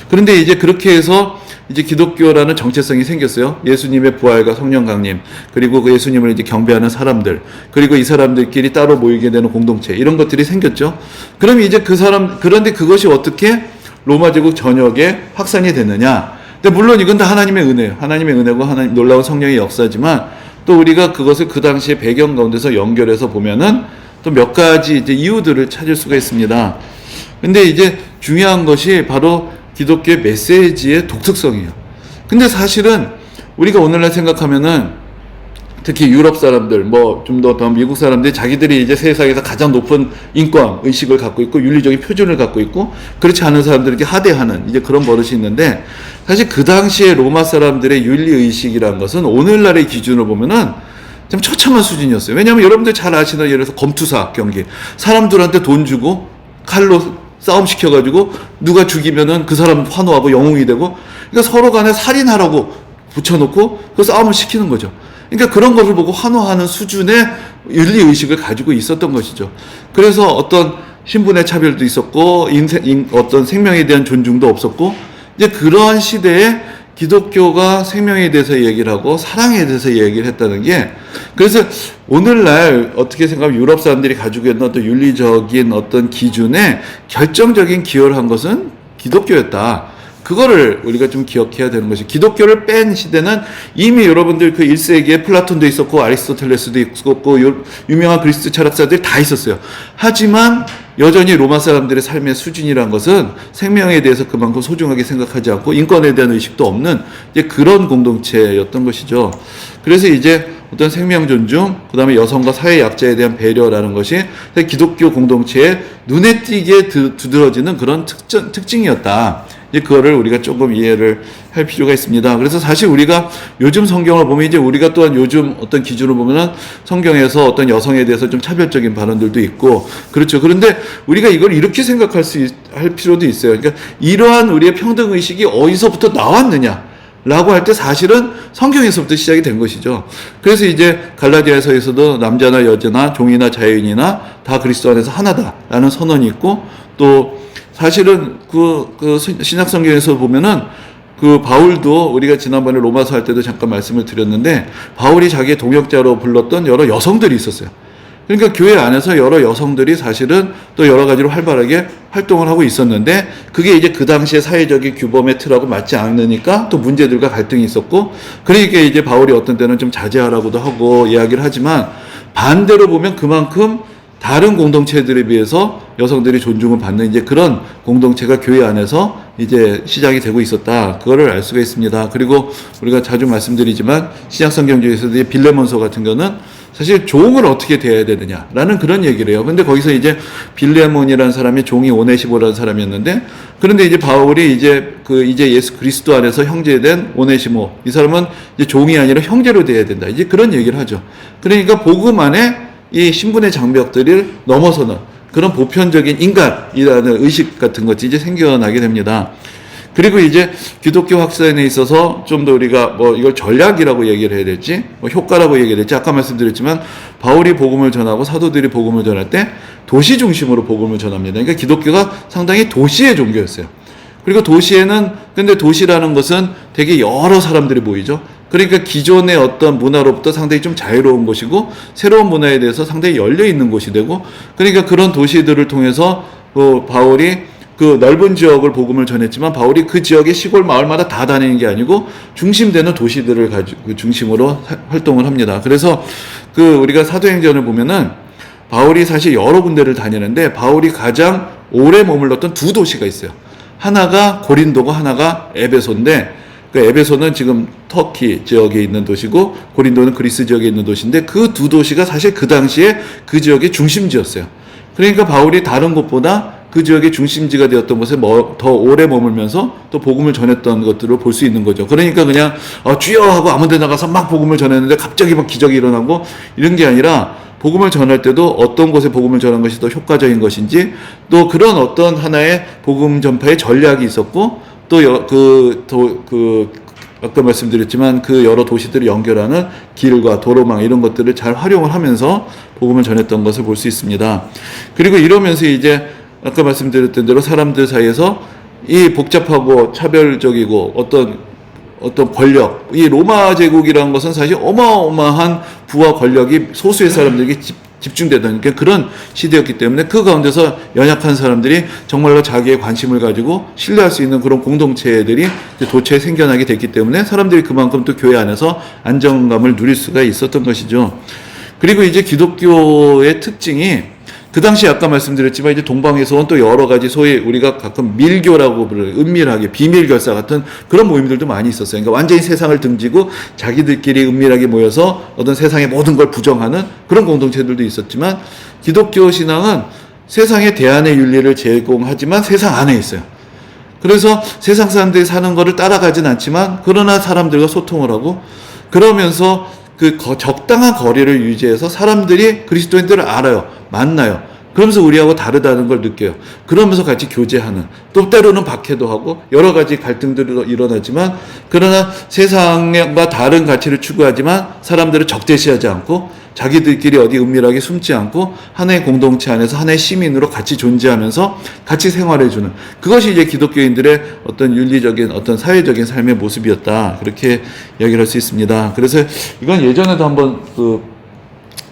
Speaker 1: 그런데 이제 그렇게 해서 이제 기독교라는 정체성이 생겼어요. 예수님의 부활과 성령 강림, 그리고 그 예수님을 이제 경배하는 사람들, 그리고 이 사람들끼리 따로 모이게 되는 공동체, 이런 것들이 생겼죠. 그럼 이제 그런데 그것이 어떻게 로마 제국 전역에 확산이 됐느냐? 근데 물론 이건 다 하나님의 은혜예요. 하나님의 은혜고 하나님 놀라운 성령의 역사지만 또 우리가 그것을 그 당시의 배경 가운데서 연결해서 보면은 또 몇 가지 이제 이유들을 찾을 수가 있습니다. 근데 이제 중요한 것이 바로 기독교의 메시지의 독특성이에요. 근데 사실은 우리가 오늘날 생각하면은 특히 유럽 사람들, 뭐 좀 더 미국 사람들이 자기들이 이제 세상에서 가장 높은 인권 의식을 갖고 있고 윤리적인 표준을 갖고 있고 그렇지 않은 사람들에게 하대하는 이제 그런 버릇이 있는데, 사실 그 당시에 로마 사람들의 윤리 의식이라는 것은 오늘날의 기준으로 보면은 좀 처참한 수준이었어요. 왜냐하면 여러분들 잘 아시는 예를 들어서 검투사 경기, 사람들한테 돈 주고 칼로 싸움 시켜가지고 누가 죽이면은 그 사람 환호하고 영웅이 되고, 그러니까 서로 간에 살인하라고 붙여놓고 그 싸움을 시키는 거죠. 그러니까 그런 것을 보고 환호하는 수준의 윤리 의식을 가지고 있었던 것이죠. 그래서 어떤 신분의 차별도 있었고 어떤 생명에 대한 존중도 없었고, 이제 그러한 시대에 기독교가 생명에 대해서 얘기를 하고 사랑에 대해서 얘기를 했다는 게, 그래서 오늘날 어떻게 생각하면 유럽 사람들이 가지고 있는 어떤 윤리적인 어떤 기준에 결정적인 기여를 한 것은 기독교였다. 그거를 우리가 좀 기억해야 되는 것이, 기독교를 뺀 시대는 이미 여러분들 그 1세기에 플라톤도 있었고 아리스토텔레스도 있었고 유명한 그리스 철학자들이 다 있었어요. 하지만 여전히 로마 사람들의 삶의 수준이란 것은 생명에 대해서 그만큼 소중하게 생각하지 않고 인권에 대한 의식도 없는 이제 그런 공동체였던 것이죠. 그래서 이제 어떤 생명 존중, 그 다음에 여성과 사회 약자에 대한 배려라는 것이 기독교 공동체에 눈에 띄게 두드러지는 그런 특징이었다. 이제 그거를 우리가 조금 이해를 할 필요가 있습니다. 그래서 사실 우리가 요즘 성경을 보면 이제 우리가 또한 요즘 어떤 기준으로 보면은 성경에서 어떤 여성에 대해서 좀 차별적인 발언들도 있고 그렇죠. 그런데 우리가 이걸 이렇게 할 필요도 있어요. 그러니까 이러한 우리의 평등 의식이 어디서부터 나왔느냐? 라고 할 때 사실은 성경에서부터 시작이 된 것이죠. 그래서 이제 갈라디아서에서도 남자나 여자나 종이나 자유인이나 다 그리스도 안에서 하나다라는 선언이 있고, 또 사실은 신약 성경에서 보면은 그 바울도 우리가 지난번에 로마서 할 때도 잠깐 말씀을 드렸는데, 바울이 자기의 동역자로 불렀던 여러 여성들이 있었어요. 그러니까 교회 안에서 여러 여성들이 사실은 또 여러 가지로 활발하게 활동을 하고 있었는데, 그게 이제 그 당시의 사회적인 규범의 틀하고 맞지 않으니까 또 문제들과 갈등이 있었고, 그러니까 이제 바울이 어떤 때는 좀 자제하라고도 하고 이야기를 하지만, 반대로 보면 그만큼 다른 공동체들에 비해서 여성들이 존중을 받는 이제 그런 공동체가 교회 안에서 이제 시작이 되고 있었다. 그거를 알 수가 있습니다. 그리고 우리가 자주 말씀드리지만 신약 성경 중에서도 빌레몬서 같은 거는 사실 종을 어떻게 대해야 되느냐라는 그런 얘기를 해요. 근데 거기서 이제 빌레몬이라는 사람이 종이 오네시모라는 사람이었는데, 그런데 이제 바울이 이제 예수 그리스도 안에서 형제된 오네시모, 이 사람은 이제 종이 아니라 형제로 대해야 된다. 이제 그런 얘기를 하죠. 그러니까 복음 안에 이 신분의 장벽들을 넘어서는 그런 보편적인 인간이라는 의식 같은 것이 이제 생겨나게 됩니다. 그리고 이제 기독교 확산에 있어서 좀 더 우리가 뭐 이걸 전략이라고 얘기를 해야 될지, 뭐 효과라고 얘기해야 될지, 아까 말씀드렸지만 바울이 복음을 전하고 사도들이 복음을 전할 때 도시 중심으로 복음을 전합니다. 그러니까 기독교가 상당히 도시의 종교였어요. 그리고 근데 도시라는 것은 되게 여러 사람들이 모이죠. 그러니까 기존의 어떤 문화로부터 상당히 좀 자유로운 곳이고, 새로운 문화에 대해서 상당히 열려있는 곳이 되고, 그러니까 그런 도시들을 통해서 바울이 그 넓은 지역을 복음을 전했지만, 바울이 그 지역의 시골 마을마다 다 다니는 게 아니고 중심되는 도시들을 가지고 중심으로 활동을 합니다. 그래서 우리가 사도행전을 보면은 바울이 사실 여러 군데를 다니는데, 바울이 가장 오래 머물렀던 두 도시가 있어요. 하나가 고린도고 하나가 에베소인데, 에베소는 지금 터키 지역에 있는 도시고 고린도는 그리스 지역에 있는 도시인데, 그 두 도시가 사실 그 당시에 그 지역의 중심지였어요. 그러니까 바울이 다른 곳보다 그 지역의 중심지가 되었던 곳에 더 오래 머물면서 또 복음을 전했던 것들을 볼 수 있는 거죠. 그러니까 그냥 주여 하고 아무 데 나가서 막 복음을 전했는데 갑자기 막 기적이 일어나고 이런 게 아니라, 복음을 전할 때도 어떤 곳에 복음을 전한 것이 더 효과적인 것인지, 또 그런 어떤 하나의 복음 전파의 전략이 있었고, 또 아까 말씀드렸지만 그 여러 도시들을 연결하는 길과 도로망 이런 것들을 잘 활용을 하면서 복음을 전했던 것을 볼 수 있습니다. 그리고 이러면서 이제 아까 말씀드렸던 대로 사람들 사이에서 이 복잡하고 차별적이고 어떤 권력, 이 로마 제국이라는 것은 사실 어마어마한 부와 권력이 소수의 사람들에게 집중되던 그런 시대였기 때문에 그 가운데서 연약한 사람들이 정말로 자기의 관심을 가지고 신뢰할 수 있는 그런 공동체들이 도처에 생겨나게 됐기 때문에 사람들이 그만큼 또 교회 안에서 안정감을 누릴 수가 있었던 것이죠. 그리고 이제 기독교의 특징이 그 당시 아까 말씀드렸지만 이제 동방에서 온 또 여러 가지 소위 우리가 가끔 밀교라고 부르는 은밀하게 비밀결사 같은 그런 모임들도 많이 있었어요. 그러니까 완전히 세상을 등지고 자기들끼리 은밀하게 모여서 어떤 세상의 모든 걸 부정하는 그런 공동체들도 있었지만, 기독교 신앙은 세상의 대안의 윤리를 제공하지만 세상 안에 있어요. 그래서 세상 사람들이 사는 거를 따라가진 않지만 그러나 사람들과 소통을 하고, 그러면서 그 적당한 거리를 유지해서 사람들이 그리스도인들을 알아요. 만나요. 그러면서 우리하고 다르다는 걸 느껴요. 그러면서 같이 교제하는, 또 때로는 박해도 하고 여러 가지 갈등들이 일어나지만, 그러나 세상과 다른 가치를 추구하지만 사람들을 적대시하지 않고 자기들끼리 어디 은밀하게 숨지 않고 하나의 공동체 안에서 하나의 시민으로 같이 존재하면서 같이 생활해주는, 그것이 이제 기독교인들의 어떤 윤리적인 어떤 사회적인 삶의 모습이었다, 그렇게 이야기를 할 수 있습니다. 그래서 이건 예전에도 한번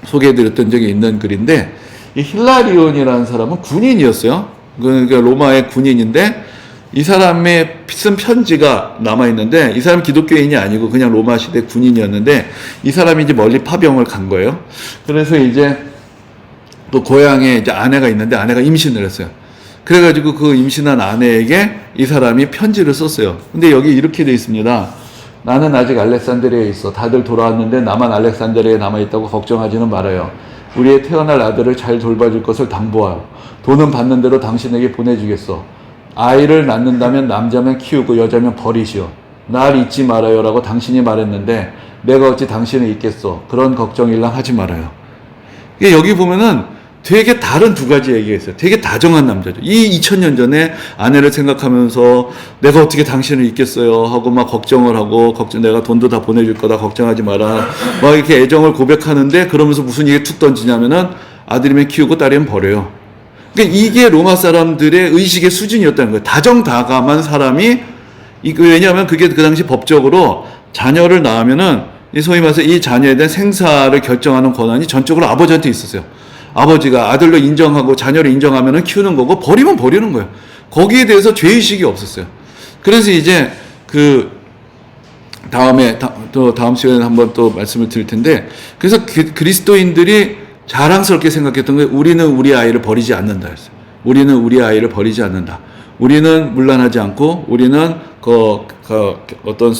Speaker 1: 소개해드렸던 적이 있는 글인데, 이 힐라리온이라는 사람은 군인이었어요. 그러니까 로마의 군인인데 이 사람의 쓴 편지가 남아있는데, 이 사람은 기독교인이 아니고 그냥 로마 시대 군인이었는데 이 사람이 이제 멀리 파병을 간 거예요. 그래서 이제 또 고향에 이제 아내가 있는데 아내가 임신을 했어요. 그래가지고 그 임신한 아내에게 이 사람이 편지를 썼어요. 근데 여기 이렇게 돼 있습니다. 나는 아직 알렉산드리아에 있어. 다들 돌아왔는데 나만 알렉산드리아에 남아있다고 걱정하지는 말아요. 우리의 태어날 아들을 잘 돌봐줄 것을 당부하여 돈은 받는 대로 당신에게 보내주겠어. 아이를 낳는다면 남자면 키우고 여자면 버리시오. 날 잊지 말아요 라고 당신이 말했는데 내가 어찌 당신을 잊겠어. 그런 걱정일랑 하지 말아요. 여기 보면은 되게 다른 두 가지 얘기가 있어요. 되게 다정한 남자죠. 이 2000년 전에 아내를 생각하면서 내가 어떻게 당신을 잊겠어요 하고 막 걱정을 하고, 내가 돈도 다 보내줄 거다 걱정하지 마라 막 이렇게 애정을 고백하는데, 그러면서 무슨 얘기 툭 던지냐면은 아들이면 키우고 딸이면 버려요. 그러니까 이게 로마 사람들의 의식의 수준이었다는 거예요. 다정다감한 사람이, 왜냐하면 그게 그 당시 법적으로 자녀를 낳으면은 소위 말해서 이 자녀에 대한 생사를 결정하는 권한이 전적으로 아버지한테 있었어요. 아버지가 아들로 인정하고 자녀를 인정하면 키우는 거고, 버리면 버리는 거예요. 거기에 대해서 죄의식이 없었어요. 그래서 이제 다음 시간에 한번 또 말씀을 드릴 텐데, 그래서 그리스도인들이 자랑스럽게 생각했던 게 우리는 우리 아이를 버리지 않는다 했어요. 우리는 우리 아이를 버리지 않는다. 우리는 문란하지 않고 우리는 어떤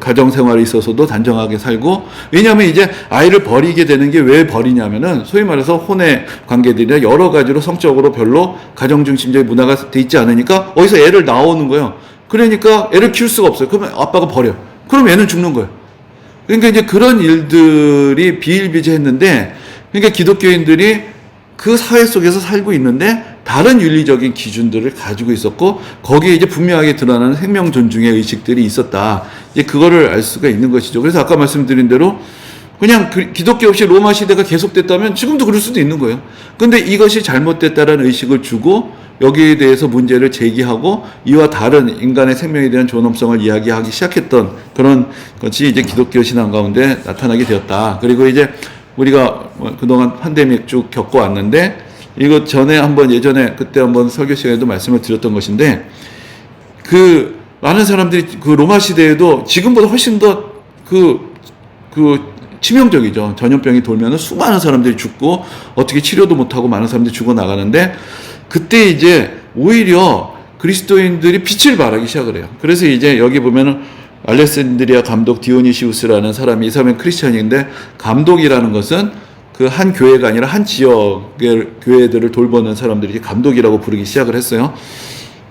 Speaker 1: 가정 생활에 있어서도 단정하게 살고, 왜냐하면 이제 아이를 버리게 되는 게 왜 버리냐면은 소위 말해서 혼의 관계들이나 여러 가지로 성적으로 별로 가정 중심적인 문화가 돼 있지 않으니까 어디서 애를 낳아오는 거예요. 그러니까 애를 키울 수가 없어요. 그러면 아빠가 버려. 그럼 애는 죽는 거예요. 그러니까 이제 그런 일들이 비일비재했는데, 그러니까 기독교인들이 그 사회 속에서 살고 있는데 다른 윤리적인 기준들을 가지고 있었고, 거기에 이제 분명하게 드러나는 생명 존중의 의식들이 있었다. 이제 그거를 알 수가 있는 것이죠. 그래서 아까 말씀드린 대로 그냥 기독교 없이 로마 시대가 계속됐다면 지금도 그럴 수도 있는 거예요. 근데 이것이 잘못됐다라는 의식을 주고 여기에 대해서 문제를 제기하고 이와 다른 인간의 생명에 대한 존엄성을 이야기하기 시작했던 그런 것이 이제 기독교 신앙 가운데 나타나게 되었다. 그리고 이제 우리가 그동안 팬데믹 쭉 겪어왔는데, 이거 전에 예전에 그때 한번 설교 시간에도 말씀을 드렸던 것인데, 많은 사람들이 로마 시대에도 지금보다 훨씬 더 치명적이죠. 전염병이 돌면은 수많은 사람들이 죽고 어떻게 치료도 못하고 많은 사람들이 죽어나가는데, 그때 이제 오히려 그리스도인들이 빛을 발하기 시작을 해요. 그래서 이제 여기 보면은 알렉산드리아 감독 디오니시우스라는 사람이, 이 사람은 크리스천인데, 감독이라는 것은 그 한 교회가 아니라 한 지역의 교회들을 돌보는 사람들이 감독이라고 부르기 시작을 했어요.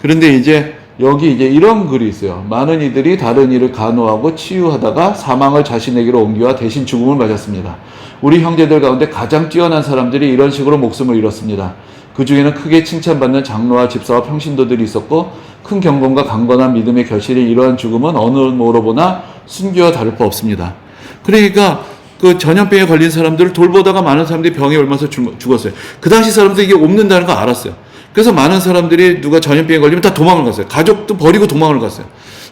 Speaker 1: 그런데 이제 여기 이제 이런 글이 있어요. 많은 이들이 다른 이를 간호하고 치유하다가 사망을 자신에게로 옮겨와 대신 죽음을 맞았습니다. 우리 형제들 가운데 가장 뛰어난 사람들이 이런 식으로 목숨을 잃었습니다. 그 중에는 크게 칭찬받는 장로와 집사와 평신도들이 있었고 큰 경건과 강건한 믿음의 결실이 이러한 죽음은 어느 뭐로 보나 순교와 다를 바 없습니다. 그러니까 그 전염병에 걸린 사람들을 돌보다가 많은 사람들이 병에 옮아서 죽었어요. 그 당시 사람들이 이게 옮는다는 거 알았어요. 그래서 많은 사람들이 누가 전염병에 걸리면 다 도망을 갔어요. 가족도 버리고 도망을 갔어요.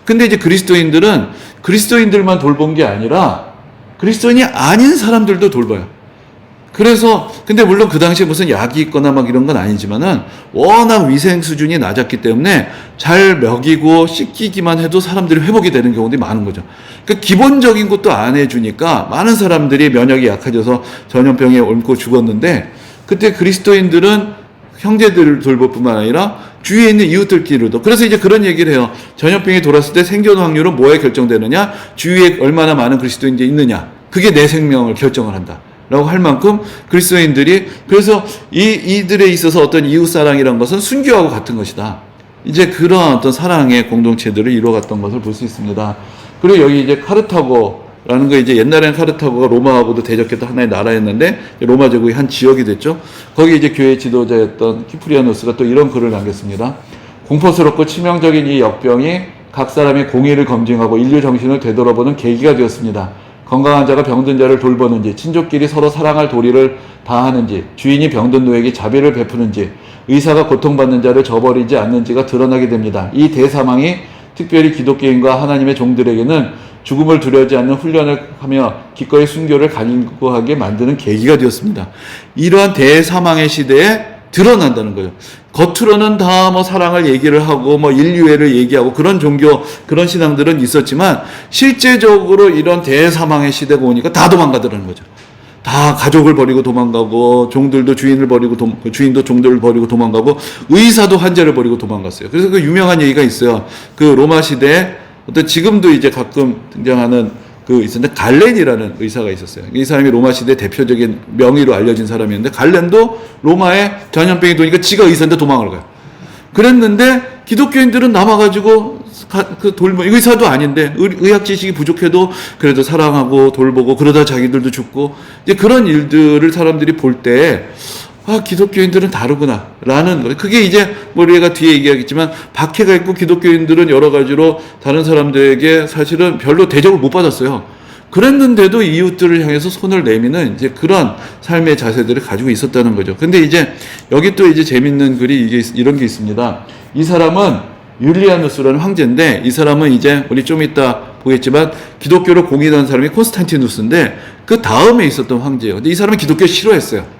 Speaker 1: 근데 이제 그리스도인들은 그리스도인들만 돌본 게 아니라 그리스도인이 아닌 사람들도 돌봐요. 그래서 근데 물론 그 당시에 무슨 약이 있거나 막 이런 건 아니지만은 워낙 위생 수준이 낮았기 때문에 잘 먹이고 씻기기만 해도 사람들이 회복이 되는 경우들이 많은 거죠. 그러니까 기본적인 것도 안 해주니까 많은 사람들이 면역이 약해져서 전염병에 옮고 죽었는데 그때 그리스도인들은 형제들을 돌볼 뿐만 아니라 주위에 있는 이웃들끼리도. 그래서 이제 그런 얘기를 해요. 전염병이 돌았을 때 생존 확률은 뭐에 결정되느냐? 주위에 얼마나 많은 그리스도인들이 있느냐. 그게 내 생명을 결정을 한다. 라고 할 만큼 그리스도인들이 그래서 이들에 있어서 어떤 이웃사랑이란 것은 순교하고 같은 것이다. 이제 그런 어떤 사랑의 공동체들을 이루어갔던 것을 볼 수 있습니다. 그리고 여기 이제 카르타고라는 거 이제 옛날에는 카르타고가 로마하고도 대적했던 하나의 나라였는데 로마 제국의 한 지역이 됐죠. 거기 이제 교회 지도자였던 키프리아노스가 또 이런 글을 남겼습니다. 공포스럽고 치명적인 이 역병이 각 사람의 공의를 검증하고 인류 정신을 되돌아보는 계기가 되었습니다. 건강한 자가 병든 자를 돌보는지, 친족끼리 서로 사랑할 도리를 다하는지, 주인이 병든 노에게 자비를 베푸는지, 의사가 고통받는 자를 저버리지 않는지가 드러나게 됩니다. 이 대사망이 특별히 기독교인과 하나님의 종들에게는 죽음을 두려워하지 않는 훈련을 하며 기꺼이 순교를 간구하게 만드는 계기가 되었습니다. 이러한 대사망의 시대에 드러난다는 거예요. 겉으로는 다 뭐 사랑을 얘기를 하고 뭐 인류애를 얘기하고 그런 종교 그런 신앙들은 있었지만 실제적으로 이런 대사망의 시대가 오니까 다 도망가더라는 거죠. 다 가족을 버리고 도망가고 종들도 주인을 버리고 주인도 종들을 버리고 도망가고 의사도 환자를 버리고 도망갔어요. 그래서 그 유명한 얘기가 있어요. 그 로마 시대에 어떤 지금도 이제 가끔 등장하는 그 있었는데 갈렌이라는 의사가 있었어요. 이 사람이 로마 시대 대표적인 명의로 알려진 사람이었는데 갈렌도 로마에 전염병이 도니까 지가 의사인데 도망을 가요. 그랬는데 기독교인들은 남아가지고 의사도 아닌데 의학 지식이 부족해도 그래도 사랑하고 돌보고 그러다 자기들도 죽고 이제 그런 일들을 사람들이 볼 때 기독교인들은 다르구나 라는 거예요. 그게 이제 우리가 뒤에 얘기하겠지만 박해가 있고 기독교인들은 여러 가지로 다른 사람들에게 사실은 별로 대접을 못 받았어요. 그랬는데도 이웃들을 향해서 손을 내미는 이제 그런 삶의 자세들을 가지고 있었다는 거죠. 근데 이제 여기 또 이제 재밌는 글이 이런 게 있습니다. 이 사람은 율리아누스라는 황제인데 이 사람은 이제 우리 좀 이따 보겠지만 기독교를 공인한 사람이 콘스탄티누스인데 그 다음에 있었던 황제예요. 근데 이 사람은 기독교 싫어했어요.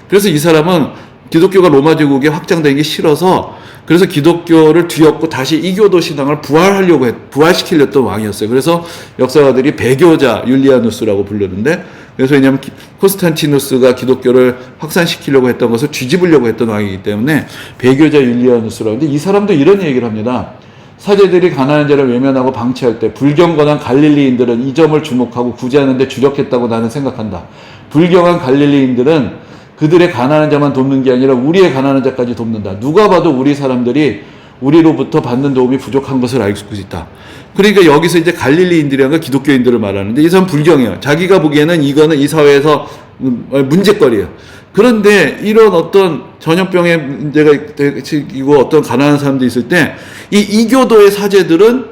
Speaker 1: 그래서 이 사람은 기독교가 로마 제국에 확장되는 게 싫어서 그래서 기독교를 뒤엎고 다시 이교도 신앙을 부활시키려던 왕이었어요. 그래서 역사가들이 배교자 율리아누스라고 부르는데 그래서 왜냐하면 콘스탄티누스가 기독교를 확산시키려고 했던 것을 뒤집으려고 했던 왕이기 때문에 배교자 율리아누스라고 하는데 이 사람도 이런 얘기를 합니다. 사제들이 가난한 자를 외면하고 방치할 때 불경건한 갈릴리인들은 이 점을 주목하고 구제하는 데 주력했다고 나는 생각한다. 불경한 갈릴리인들은 그들의 가난한 자만 돕는 게 아니라 우리의 가난한 자까지 돕는다. 누가 봐도 우리 사람들이 우리로부터 받는 도움이 부족한 것을 알 수 있다. 그러니까 여기서 이제 갈릴리인들이란 건 기독교인들을 말하는데 이 사람은 불경이에요. 자기가 보기에는 이거는 이 사회에서 문제거리예요. 그런데 이런 어떤 전염병의 문제가 있고 어떤 가난한 사람들이 있을 때 이 이교도의 사제들은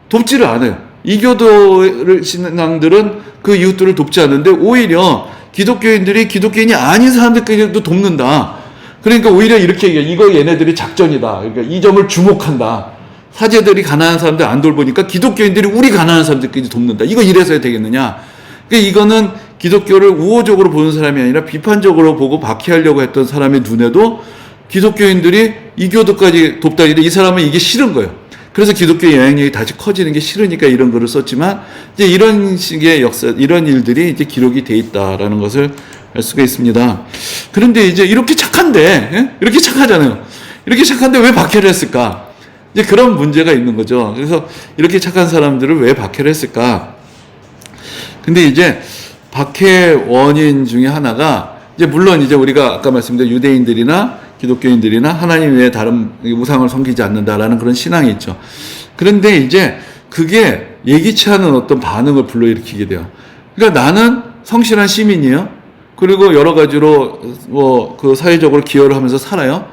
Speaker 1: 돕지를 않아요. 이교도 신앙들은 그 이웃들을 돕지 않는데 오히려 기독교인들이 기독교인이 아닌 사람들까지도 돕는다. 그러니까 오히려 이렇게 얘기해요. 이거 얘네들이 작전이다. 그러니까 이 점을 주목한다. 사제들이 가난한 사람들 안 돌보니까 기독교인들이 우리 가난한 사람들까지 돕는다. 이거 이래서 해야 되겠느냐. 그러니까 이거는 기독교를 우호적으로 보는 사람이 아니라 비판적으로 보고 박해하려고 했던 사람의 눈에도 기독교인들이 이교도까지 돕다니 이 사람은 이게 싫은 거예요. 그래서 기독교의 영향력이 다시 커지는 게 싫으니까 이런 글을 썼지만 이제 이런 식의 역사, 이런 일들이 이제 기록이 돼 있다라는 것을 알 수가 있습니다. 그런데 이제 이렇게 착한데, 예? 이렇게 착하잖아요. 이렇게 착한데 왜 박해를 했을까? 이제 그런 문제가 있는 거죠. 그래서 이렇게 착한 사람들을 왜 박해를 했을까? 근데 이제 박해 원인 중에 하나가 이제 물론 이제 우리가 아까 말씀드린 유대인들이나 기독교인들이나 하나님 외에 다른 우상을 섬기지 않는다라는 그런 신앙이 있죠. 그런데 이제 그게 예기치 않은 어떤 반응을 불러일으키게 돼요. 그러니까 나는 성실한 시민이에요. 그리고 여러 가지로 그 사회적으로 기여를 하면서 살아요.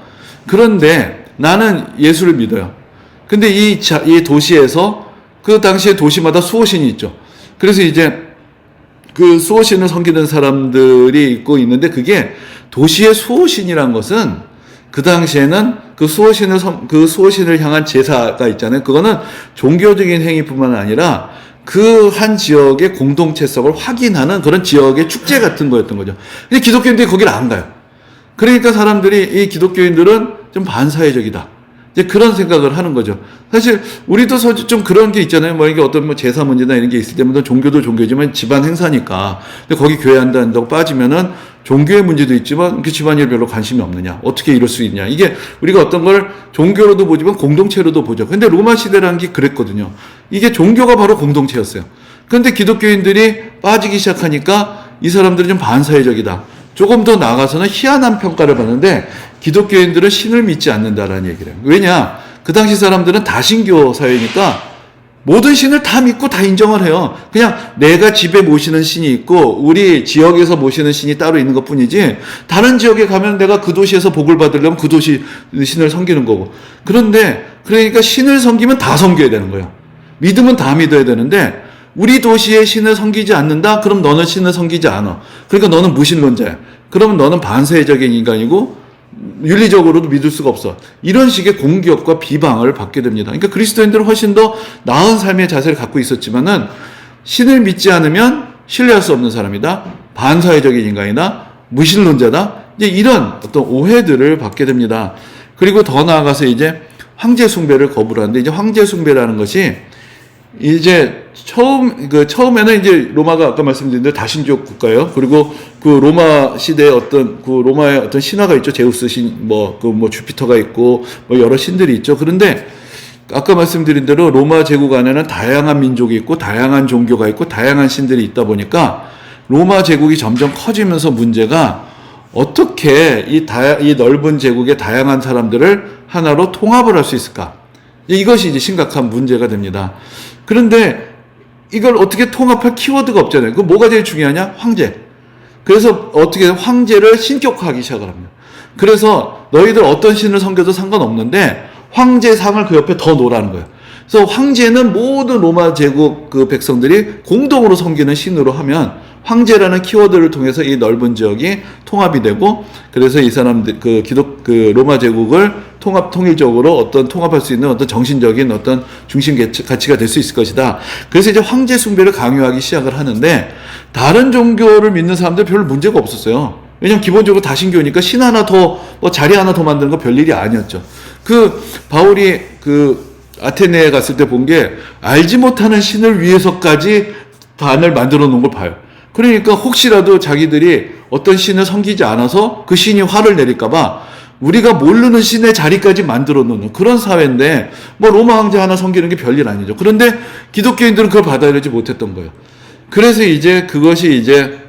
Speaker 1: 그런데 나는 예수를 믿어요. 근데 이 도시에서 그 당시에 도시마다 수호신이 있죠. 그래서 이제 그 수호신을 섬기는 사람들이 있고 있는데 그게 도시의 수호신이란 것은 그 당시에는 그 수호신을 향한 제사가 있잖아요. 그거는 종교적인 행위뿐만 아니라 그 한 지역의 공동체성을 확인하는 그런 지역의 축제 같은 거였던 거죠. 근데 기독교인들이 거기를 안 가요. 그러니까 사람들이 이 기독교인들은 좀 반사회적이다. 이제 그런 생각을 하는 거죠. 사실 우리도 좀 그런 게 있잖아요. 뭐 이게 어떤 뭐 제사 문제나 이런 게 있을 때마다 종교도 종교지만 집안 행사니까. 근데 거기 교회 한다고 빠지면은 종교의 문제도 있지만 그 집안일 별로 관심이 없느냐. 어떻게 이럴 수 있냐. 이게 우리가 어떤 걸 종교로도 보지만 공동체로도 보죠. 근데 로마 시대라는 게 그랬거든요. 이게 종교가 바로 공동체였어요. 그런데 기독교인들이 빠지기 시작하니까 이 사람들이 좀 반사회적이다. 조금 더 나아가서는 희한한 평가를 받는데 기독교인들은 신을 믿지 않는다라는 얘기를 해요. 왜냐? 그 당시 사람들은 다신교 사회니까 모든 신을 다 믿고 다 인정을 해요. 그냥 내가 집에 모시는 신이 있고 우리 지역에서 모시는 신이 따로 있는 것뿐이지 다른 지역에 가면 내가 그 도시에서 복을 받으려면 그 도시 신을 섬기는 거고. 그런데 그러니까 신을 섬기면 다 섬겨야 되는 거예요. 믿으면 다 믿어야 되는데 우리 도시의 신을 섬기지 않는다? 그럼 너는 신을 섬기지 않아. 그러니까 너는 무신론자야. 그러면 너는 반사회적인 인간이고 윤리적으로도 믿을 수가 없어. 이런 식의 공격과 비방을 받게 됩니다. 그러니까 그리스도인들은 훨씬 더 나은 삶의 자세를 갖고 있었지만은 신을 믿지 않으면 신뢰할 수 없는 사람이다. 반사회적인 인간이다. 무신론자다. 이제 이런 어떤 오해들을 받게 됩니다. 그리고 더 나아가서 이제 황제 숭배를 거부를 하는데 이제 황제 숭배라는 것이 이제 처음에는 이제 로마가 아까 말씀드린 대로 다신족 국가예요. 그리고 그 로마 시대에 그 로마의 어떤 신화가 있죠. 제우스 신, 주피터가 있고, 여러 신들이 있죠. 그런데 아까 말씀드린 대로 로마 제국 안에는 다양한 민족이 있고, 다양한 종교가 있고, 다양한 신들이 있다 보니까 로마 제국이 점점 커지면서 문제가 어떻게 이 넓은 제국의 다양한 사람들을 하나로 통합을 할 수 있을까? 이것이 이제 심각한 문제가 됩니다. 그런데 이걸 어떻게 통합할 키워드가 없잖아요. 그 뭐가 제일 중요하냐? 황제. 그래서 어떻게 황제를 신격화하기 시작을 합니다. 그래서 너희들 어떤 신을 섬겨도 상관없는데 황제상을 그 옆에 더 놓으라는 거예요. 그래서 황제는 모든 로마 제국 그 백성들이 공동으로 섬기는 신으로 하면 황제라는 키워드를 통해서 이 넓은 지역이 통합이 되고 그래서 이 사람들 그 로마 제국을 통일적으로 어떤 통합할 수 있는 어떤 정신적인 어떤 중심 가치가 될 수 있을 것이다. 그래서 이제 황제 숭배를 강요하기 시작을 하는데 다른 종교를 믿는 사람들 별로 문제가 없었어요. 왜냐면 기본적으로 다신교니까 신 하나 더 자리 하나 더 만드는 거 별일이 아니었죠. 바울이 아테네에 갔을 때 본 게 알지 못하는 신을 위해서까지 단을 만들어 놓은 걸 봐요. 그러니까 혹시라도 자기들이 어떤 신을 섬기지 않아서 그 신이 화를 내릴까봐 우리가 모르는 신의 자리까지 만들어 놓는 그런 사회인데 로마 황제 하나 섬기는 게 별일 아니죠. 그런데 기독교인들은 그걸 받아들이지 못했던 거예요. 그래서 이제 그것이 이제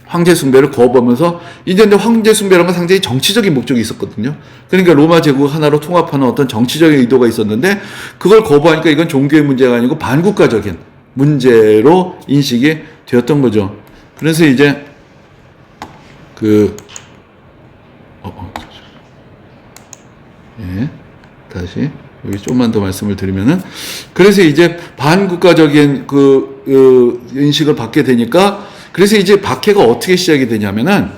Speaker 1: 황제 숭배를 거부하면서 이제 근데 황제 숭배라는 건 상당히 정치적인 목적이 있었거든요. 그러니까 로마 제국 하나로 통합하는 어떤 정치적인 의도가 있었는데 그걸 거부하니까 이건 종교의 문제가 아니고 반국가적인 문제로 인식이 되었던 거죠. 그래서 이제 다시 여기 좀만 더 말씀을 드리면은 그래서 이제 반국가적인 인식을 받게 되니까 그래서 이제 박해가 어떻게 시작이 되냐면은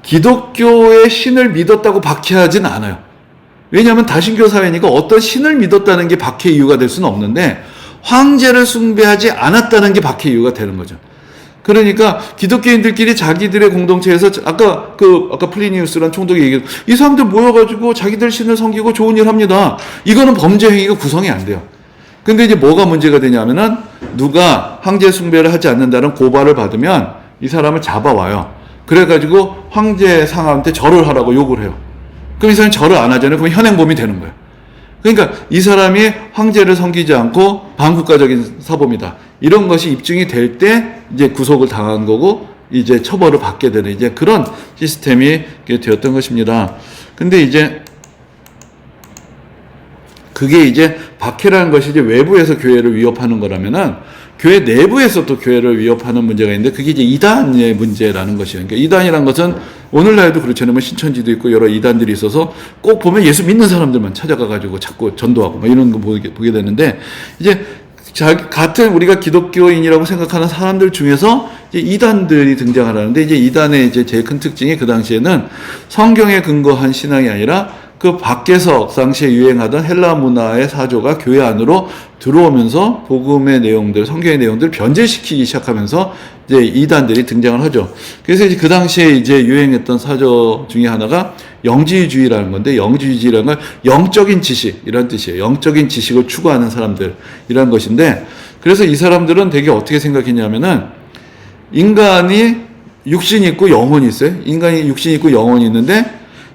Speaker 1: 기독교의 신을 믿었다고 박해하진 않아요. 왜냐하면 다신교 사회니까 어떤 신을 믿었다는 게 박해 이유가 될 수는 없는데 황제를 숭배하지 않았다는 게 박해 이유가 되는 거죠. 그러니까 기독교인들끼리 자기들의 공동체에서 아까 플리니우스란 총독이 얘기했 이 사람들 모여가지고 자기들 신을 섬기고 좋은 일 합니다. 이거는 범죄 행위가 구성이 안 돼요. 근데 이제 뭐가 문제가 되냐면은 누가 황제 숭배를 하지 않는다는 고발을 받으면 이 사람을 잡아와요. 그래가지고 황제 상한테 절을 하라고 요구를 해요. 그럼 이 사람이 절을 안 하잖아요. 그럼 현행범이 되는 거예요. 그러니까 이 사람이 황제를 섬기지 않고 반국가적인 사범이다. 이런 것이 입증이 될 때 이제 구속을 당한 거고 이제 처벌을 받게 되는 이제 그런 시스템이 되었던 것입니다. 근데 이제 그게 이제 박해라는 것이 이제 외부에서 교회를 위협하는 거라면은 교회 내부에서 또 교회를 위협하는 문제가 있는데 그게 이제 이단의 문제라는 것이에요. 그러니까 이단이라는 것은 오늘날에도 그렇잖아요. 뭐 신천지도 있고 여러 이단들이 있어서 꼭 보면 예수 믿는 사람들만 찾아가가지고 자꾸 전도하고 뭐 이런 거 보게 되는데 이제 같은 우리가 기독교인이라고 생각하는 사람들 중에서 이제 이단들이 등장하는데 이제 이단의 이제 제일 큰 특징이 그 당시에는 성경에 근거한 신앙이 아니라 그 밖에서 그 당시에 유행하던 헬라 문화의 사조가 교회 안으로 들어오면서 복음의 내용들, 성경의 내용들을 변제시키기 시작하면서 이제 이단들이 등장을 하죠. 그래서 이제 그 당시에 이제 유행했던 사조 중에 하나가 영지주의라는 건데, 영지주의라는 건 영적인 지식이라는 뜻이에요. 영적인 지식을 추구하는 사람들이라는 것인데, 그래서 이 사람들은 되게 어떻게 생각했냐면은 인간이 육신이 있고 영혼이 있어요. 인간이 육신이 있고 영혼이 있는데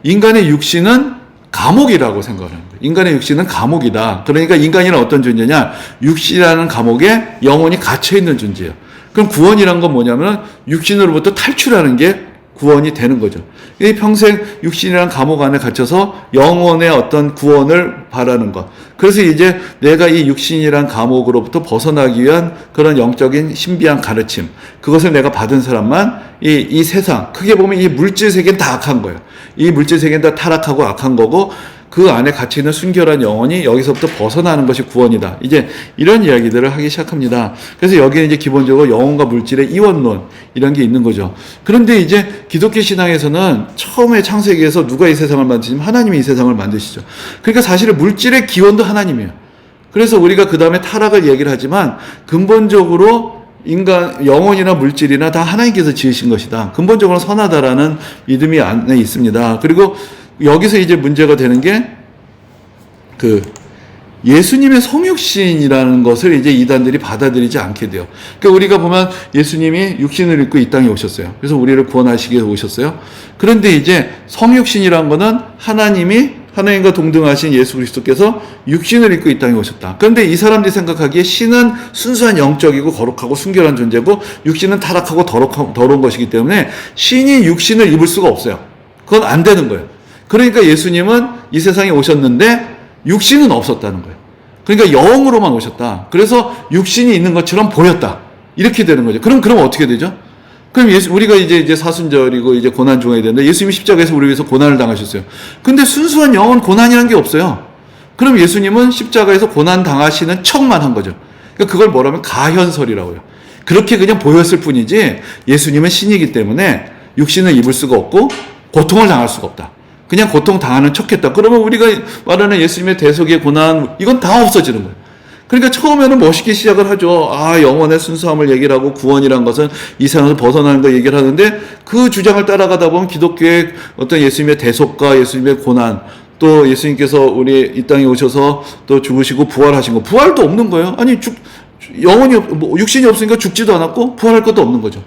Speaker 1: 인간의 육신은 감옥이라고 생각하는 거예요. 인간의 육신은 감옥이다. 그러니까 인간이란 어떤 존재냐? 육신이라는 감옥에 영혼이 갇혀있는 존재예요. 그럼 구원이란 건 뭐냐면 육신으로부터 탈출하는 게 구원이 되는 거죠. 이 평생 육신이라는 감옥 안에 갇혀서 영혼의 어떤 구원을 바라는 것. 그래서 이제 내가 이 육신이란 감옥으로부터 벗어나기 위한 그런 영적인 신비한 가르침. 그것을 내가 받은 사람만 이 세상, 크게 보면 이 물질 세계는 다 악한 거예요. 이 물질 세계는 다 타락하고 악한 거고 그 안에 갇혀있는 순결한 영혼이 여기서부터 벗어나는 것이 구원이다. 이제 이런 이야기들을 하기 시작합니다. 그래서 여기에 이제 기본적으로 영혼과 물질의 이원론 이런 게 있는 거죠. 그런데 이제 기독교 신앙에서는 처음에 창세기에서 누가 이 세상을 만드시면 하나님이 이 세상을 만드시죠. 그러니까 사실은 물질의 기원도 하나님이에요. 그래서 우리가 그 다음에 타락을 얘기를 하지만 근본적으로 인간, 영혼이나 물질이나 다 하나님께서 지으신 것이다. 근본적으로 선하다라는 믿음이 안에 있습니다. 그리고 여기서 이제 문제가 되는 게 예수님의 성육신이라는 것을 이제 이단들이 받아들이지 않게 돼요. 그러니까 우리가 보면 예수님이 육신을 입고 이 땅에 오셨어요. 그래서 우리를 구원하시기 위해서 오셨어요. 그런데 이제 성육신이라는 거는 하나님과 동등하신 예수 그리스도께서 육신을 입고 이 땅에 오셨다. 그런데 이 사람들이 생각하기에 신은 순수한 영적이고 거룩하고 순결한 존재고 육신은 타락하고 더러운 것이기 때문에 신이 육신을 입을 수가 없어요. 그건 안 되는 거예요. 그러니까 예수님은 이 세상에 오셨는데 육신은 없었다는 거예요. 그러니까 영으로만 오셨다. 그래서 육신이 있는 것처럼 보였다. 이렇게 되는 거죠. 그럼 어떻게 되죠? 그럼 우리가 이제 사순절이고 이제 고난 중해야 되는데 예수님이 십자가에서 우리 위해서 고난을 당하셨어요. 근데 순수한 영은 고난이라는 게 없어요. 그럼 예수님은 십자가에서 고난 당하시는 척만 한 거죠. 그러니까 그걸 뭐라면 가현설이라고 해요. 그렇게 그냥 보였을 뿐이지 예수님은 신이기 때문에 육신을 입을 수가 없고 고통을 당할 수가 없다. 그냥 고통 당하는 척했다. 그러면 우리가 말하는 예수님의 대속의 고난 이건 다 없어지는 거예요. 그러니까 처음에는 멋있게 시작을 하죠. 영혼의 순수함을 얘기를 하고 구원이란 것은 이 세상에서 벗어나는 거 얘기를 하는데 그 주장을 따라가다 보면 기독교의 어떤 예수님의 대속과 예수님의 고난 또 예수님께서 우리 이 땅에 오셔서 또 죽으시고 부활하신 거 부활도 없는 거예요. 아니 영혼이 육신이 없으니까 죽지도 않았고 부활할 것도 없는 거죠.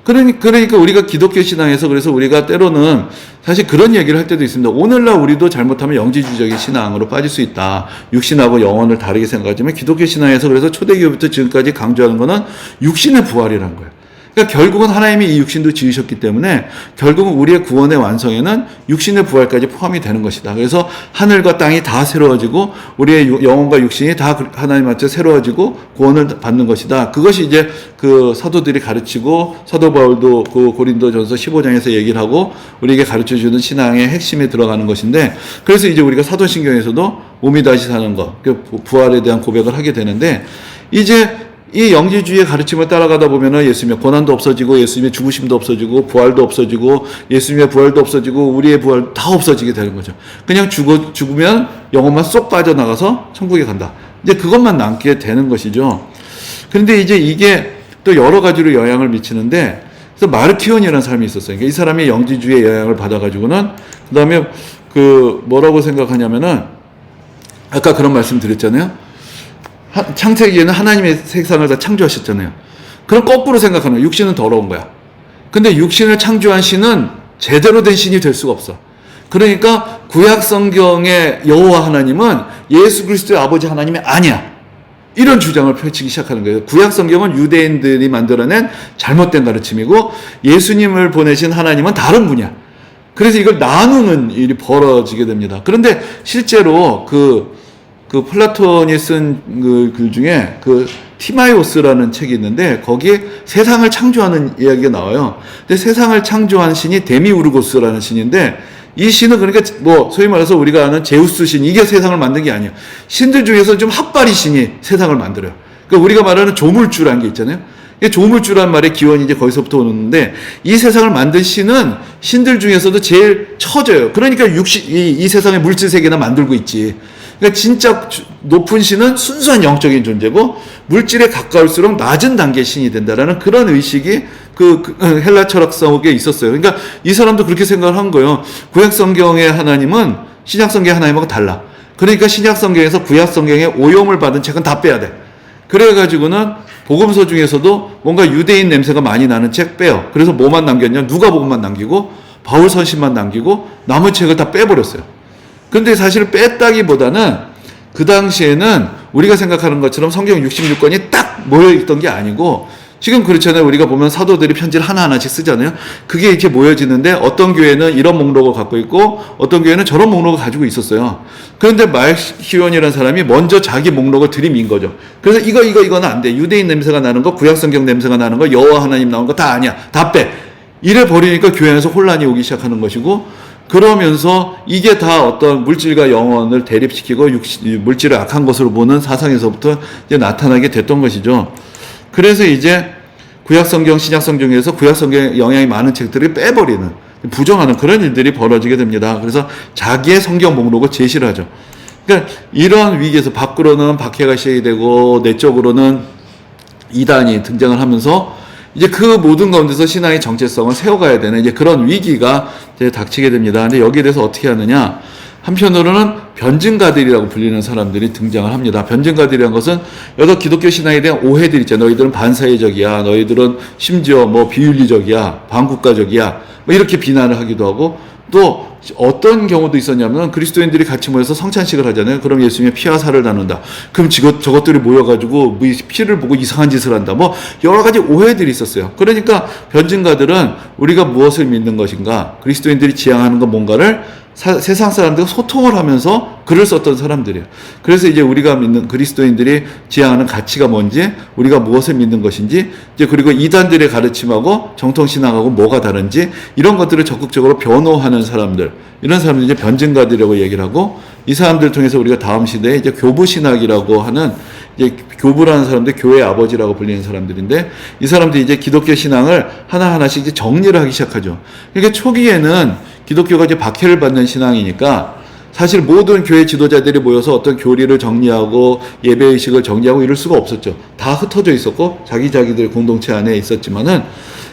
Speaker 1: 그러니까 우리가 기독교 신앙에서 그래서 우리가 때로는 사실 그런 얘기를 할 때도 있습니다. 오늘날 우리도 잘못하면 영지주의적인 신앙으로 빠질 수 있다. 육신하고 영혼을 다르게 생각하지만 기독교 신앙에서 그래서 초대교회부터 지금까지 강조하는 거는 육신의 부활이라는 거예요. 그러니까 결국은 하나님이 이 육신도 지으셨기 때문에 결국은 우리의 구원의 완성에는 육신의 부활까지 포함이 되는 것이다. 그래서 하늘과 땅이 다 새로워지고 우리의 영혼과 육신이 다 하나님한테 새로워지고 구원을 받는 것이다. 그것이 이제 그 사도들이 가르치고 사도 바울도 그 고린도전서 15장에서 얘기를 하고 우리에게 가르쳐주는 신앙의 핵심에 들어가는 것인데 그래서 이제 우리가 사도신경에서도 몸이 다시 사는 것, 부활에 대한 고백을 하게 되는데 이제 이 영지주의의 가르침을 따라가다 보면은 예수님의 고난도 없어지고 예수님의 죽으심도 없어지고 부활도 없어지고 예수님의 부활도 없어지고 우리의 부활 다 없어지게 되는 거죠. 그냥 죽으면 영혼만 쏙 빠져나가서 천국에 간다. 이제 그것만 남게 되는 것이죠. 그런데 이제 이게 또 여러 가지로 영향을 미치는데 그래서 마르키온이라는 사람이 있었어요. 그러니까 이 사람이 영지주의의 영향을 받아가지고는 그 다음에 뭐라고 생각하냐면은 아까 그런 말씀 드렸잖아요. 창세기에는 하나님의 세상을 다 창조하셨잖아요. 그럼 거꾸로 생각하는 거예요. 육신은 더러운 거야. 근데 육신을 창조한 신은 제대로 된 신이 될 수가 없어. 그러니까 구약 성경의 여호와 하나님은 예수 그리스도의 아버지 하나님이 아니야. 이런 주장을 펼치기 시작하는 거예요. 구약 성경은 유대인들이 만들어낸 잘못된 가르침이고 예수님을 보내신 하나님은 다른 분이야. 그래서 이걸 나누는 일이 벌어지게 됩니다. 그런데 실제로 그 플라톤이 쓴 글 중에 티마이오스라는 책이 있는데 거기에 세상을 창조하는 이야기가 나와요. 근데 세상을 창조한 신이 데미우르고스라는 신인데 이 신은 그러니까 소위 말해서 우리가 아는 제우스 신, 이게 세상을 만든 게 아니에요. 신들 중에서 좀 핫바리 신이 세상을 만들어요. 그러니까 우리가 말하는 조물주라는 게 있잖아요. 조물주란 말의 기원이 이제 거기서부터 오는데 이 세상을 만든 신은 신들 중에서도 제일 처져요. 그러니까 이 세상의 물질 세계나 만들고 있지. 그러니까 진짜 높은 신은 순수한 영적인 존재고 물질에 가까울수록 낮은 단계의 신이 된다라는 그런 의식이 헬라 철학 속에 있었어요. 그러니까 이 사람도 그렇게 생각을 한 거예요. 구약 성경의 하나님은 신약 성경의 하나님하고 달라. 그러니까 신약 성경에서 구약 성경의 오염을 받은 책은 다 빼야 돼. 그래가지고는 복음서 중에서도 뭔가 유대인 냄새가 많이 나는 책 빼요. 그래서 뭐만 남겼냐? 누가복음만 남기고 바울 서신만 남기고 남은 책을 다 빼버렸어요. 근데 사실 뺐다기보다는 그 당시에는 우리가 생각하는 것처럼 성경 66권이 딱 모여있던 게 아니고 지금 그렇잖아요. 우리가 보면 사도들이 편지를 하나하나씩 쓰잖아요. 그게 이렇게 모여지는데 어떤 교회는 이런 목록을 갖고 있고 어떤 교회는 저런 목록을 가지고 있었어요. 그런데 말시온이라는 사람이 먼저 자기 목록을 들이민 거죠. 그래서 이거는 안 돼. 유대인 냄새가 나는 거, 구약성경 냄새가 나는 거, 여호와 하나님 나온 거 다 아니야. 다 빼. 이래 버리니까 교회 안에서 혼란이 오기 시작하는 것이고 그러면서 이게 다 어떤 물질과 영혼을 대립시키고 물질을 악한 것으로 보는 사상에서부터 이제 나타나게 됐던 것이죠. 그래서 이제 구약성경, 신약성경에서 구약성경에 영향이 많은 책들을 빼버리는, 부정하는 그런 일들이 벌어지게 됩니다. 그래서 자기의 성경 목록을 제시를 하죠. 그러니까 이런 위기에서 밖으로는 박해가 시작이 되고 내적으로는 이단이 등장을 하면서 이제 그 모든 가운데서 신앙의 정체성을 세워가야 되는 이제 그런 위기가 이제 닥치게 됩니다. 근데 여기에 대해서 어떻게 하느냐? 한편으로는 변증가들이라고 불리는 사람들이 등장을 합니다. 변증가들이라는 것은 여러 기독교 신앙에 대한 오해들 있잖아요. 너희들은 반사회적이야. 너희들은 심지어 비윤리적이야. 반국가적이야. 이렇게 비난을 하기도 하고 또 어떤 경우도 있었냐면 그리스도인들이 같이 모여서 성찬식을 하잖아요. 그럼 예수님의 피와 살을 나눈다. 그럼 저것들이 모여가지고 피를 보고 이상한 짓을 한다. 여러 가지 오해들이 있었어요. 그러니까 변증가들은 우리가 무엇을 믿는 것인가, 그리스도인들이 지향하는 건 뭔가를 세상 사람들과 소통을 하면서 글을 썼던 사람들이에요. 그래서 이제 우리가 믿는 그리스도인들이 지향하는 가치가 뭔지, 우리가 무엇을 믿는 것인지, 이제 그리고 이단들의 가르침하고 정통신앙하고 뭐가 다른지 이런 것들을 적극적으로 변호하는 사람들, 이런 사람들이 이제 변증가들이라고 얘기를 하고, 이 사람들 통해서 우리가 다음 시대에 이제 교부신학이라고 하는, 이제 교부라는 사람들 교회 아버지라고 불리는 사람들인데, 이 사람들이 이제 기독교 신앙을 하나하나씩 이제 정리를 하기 시작하죠. 그러니까 초기에는 기독교가 이제 박해를 받는 신앙이니까 사실 모든 교회 지도자들이 모여서 어떤 교리를 정리하고 예배의식을 정리하고 이럴 수가 없었죠. 다 흩어져 있었고 자기들 공동체 안에 있었지만은,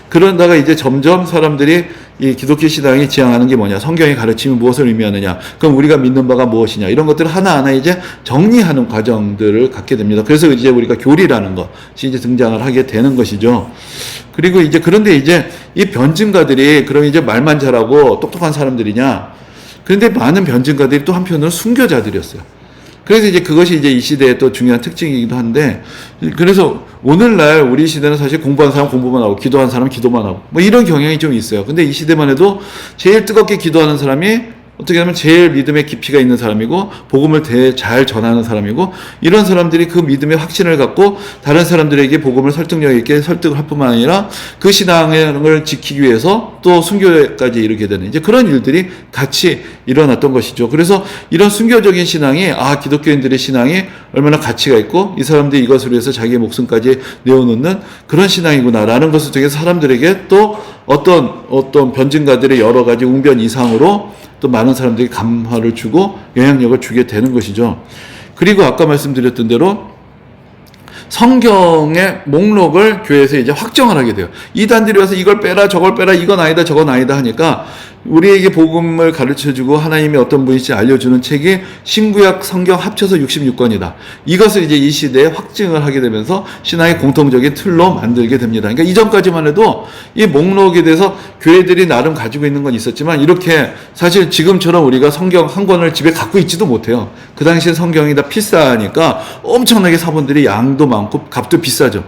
Speaker 1: 그러다가 이제 점점 사람들이 이 기독교 신앙이 지향하는 게 뭐냐, 성경의 가르침이 무엇을 의미하느냐, 그럼 우리가 믿는 바가 무엇이냐, 이런 것들을 하나하나 이제 정리하는 과정들을 갖게 됩니다. 그래서 이제 우리가 교리라는 것이 이제 등장을 하게 되는 것이죠. 그리고 이제 그런데 이제 이 변증가들이 그럼 이제 말만 잘하고 똑똑한 사람들이냐? 그런데 많은 변증가들이 또 한편으로는 순교자들이었어요. 그래서 이제 그것이 이제 이 시대의 또 중요한 특징이기도 한데, 그래서 오늘날 우리 시대는 사실 공부한 사람 공부만 하고 기도한 사람 기도만 하고 이런 경향이 좀 있어요. 근데 이 시대만 해도 제일 뜨겁게 기도하는 사람이 어떻게 하면 제일 믿음의 깊이가 있는 사람이고 복음을 잘 전하는 사람이고, 이런 사람들이 그 믿음의 확신을 갖고 다른 사람들에게 복음을 설득력 있게 설득을 할 뿐만 아니라 그 신앙을 지키기 위해서 또 순교까지 이르게 되는 이제 그런 일들이 같이 일어났던 것이죠. 그래서 이런 순교적인 신앙이, 기독교인들의 신앙이 얼마나 가치가 있고 이 사람들이 이것을 위해서 자기의 목숨까지 내어놓는 그런 신앙이구나라는 것을 통해서 사람들에게 또 어떤 변증가들의 여러 가지 웅변 이상으로 또 많은 사람들이 감화를 주고 영향력을 주게 되는 것이죠. 그리고 아까 말씀드렸던 대로 성경의 목록을 교회에서 이제 확정을 하게 돼요. 이단들이 와서 이걸 빼라, 저걸 빼라, 이건 아니다, 저건 아니다 하니까 우리에게 복음을 가르쳐주고 하나님이 어떤 분이신지 알려주는 책이 신구약 성경 합쳐서 66권이다. 이것을 이제 이 시대에 확증을 하게 되면서 신앙의 공통적인 틀로 만들게 됩니다. 그러니까 이전까지만 해도 이 목록에 대해서 교회들이 나름 가지고 있는 건 있었지만 이렇게 사실 지금처럼 우리가 성경 한 권을 집에 갖고 있지도 못해요. 그 당시에 성경이 다 비싸니까 엄청나게 사본들이 양도 많고 값도 비싸죠.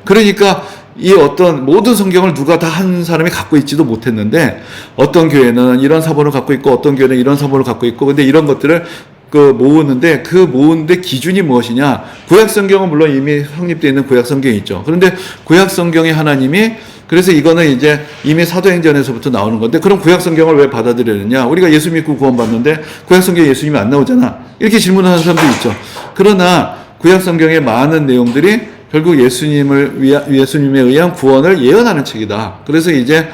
Speaker 1: 그러니까 이 어떤 모든 성경을 누가 다 한 사람이 갖고 있지도 못했는데 어떤 교회는 이런 사본을 갖고 있고 어떤 교회는 이런 사본을 갖고 있고 근데 이런 것들을 모으는데 그 모으는데 기준이 무엇이냐? 구약 성경은 물론 이미 성립되어 있는 구약 성경이 있죠. 그런데 구약 성경의 하나님이 그래서 이거는 이제 이미 사도행전에서부터 나오는 건데 그럼 구약 성경을 왜 받아들였느냐? 우리가 예수 믿고 구원받는데 구약 성경에 예수님이 안 나오잖아. 이렇게 질문하는 사람도 있죠. 그러나 구약 성경의 많은 내용들이 결국 예수님에 의한 구원을 예언하는 책이다. 그래서 이제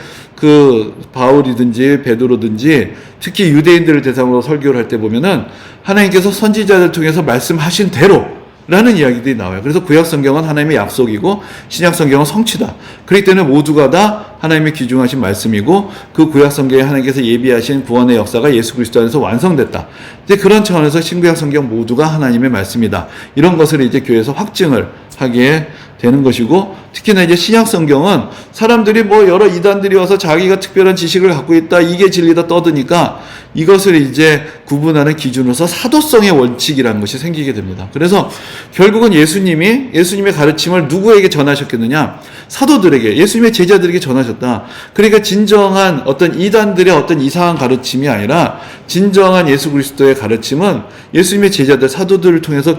Speaker 1: 바울이든지 베드로든지 특히 유대인들을 대상으로 설교를 할 때 보면은 하나님께서 선지자들 통해서 말씀하신 대로 라는 이야기들이 나와요. 그래서 구약 성경은 하나님의 약속이고 신약 성경은 성취다. 그렇기 때문에 모두가 다 하나님의 귀중하신 말씀이고 그 구약 성경에 하나님께서 예비하신 구원의 역사가 예수 그리스도 안에서 완성됐다. 이제 그런 차원에서 신구약 성경 모두가 하나님의 말씀이다. 이런 것을 이제 교회에서 확증을 하게 되는 것이고 특히나 이제 신약 성경은 사람들이 여러 이단들이 와서 자기가 특별한 지식을 갖고 있다 이게 진리다 떠드니까 이것을 이제 구분하는 기준으로서 사도성의 원칙이라는 것이 생기게 됩니다. 그래서 결국은 예수님의 가르침을 누구에게 전하셨겠느냐? 사도들에게, 예수님의 제자들에게 전하셨다. 그러니까 진정한 어떤 이단들의 어떤 이상한 가르침이 아니라 진정한 예수 그리스도의 가르침은 예수님의 제자들, 사도들을 통해서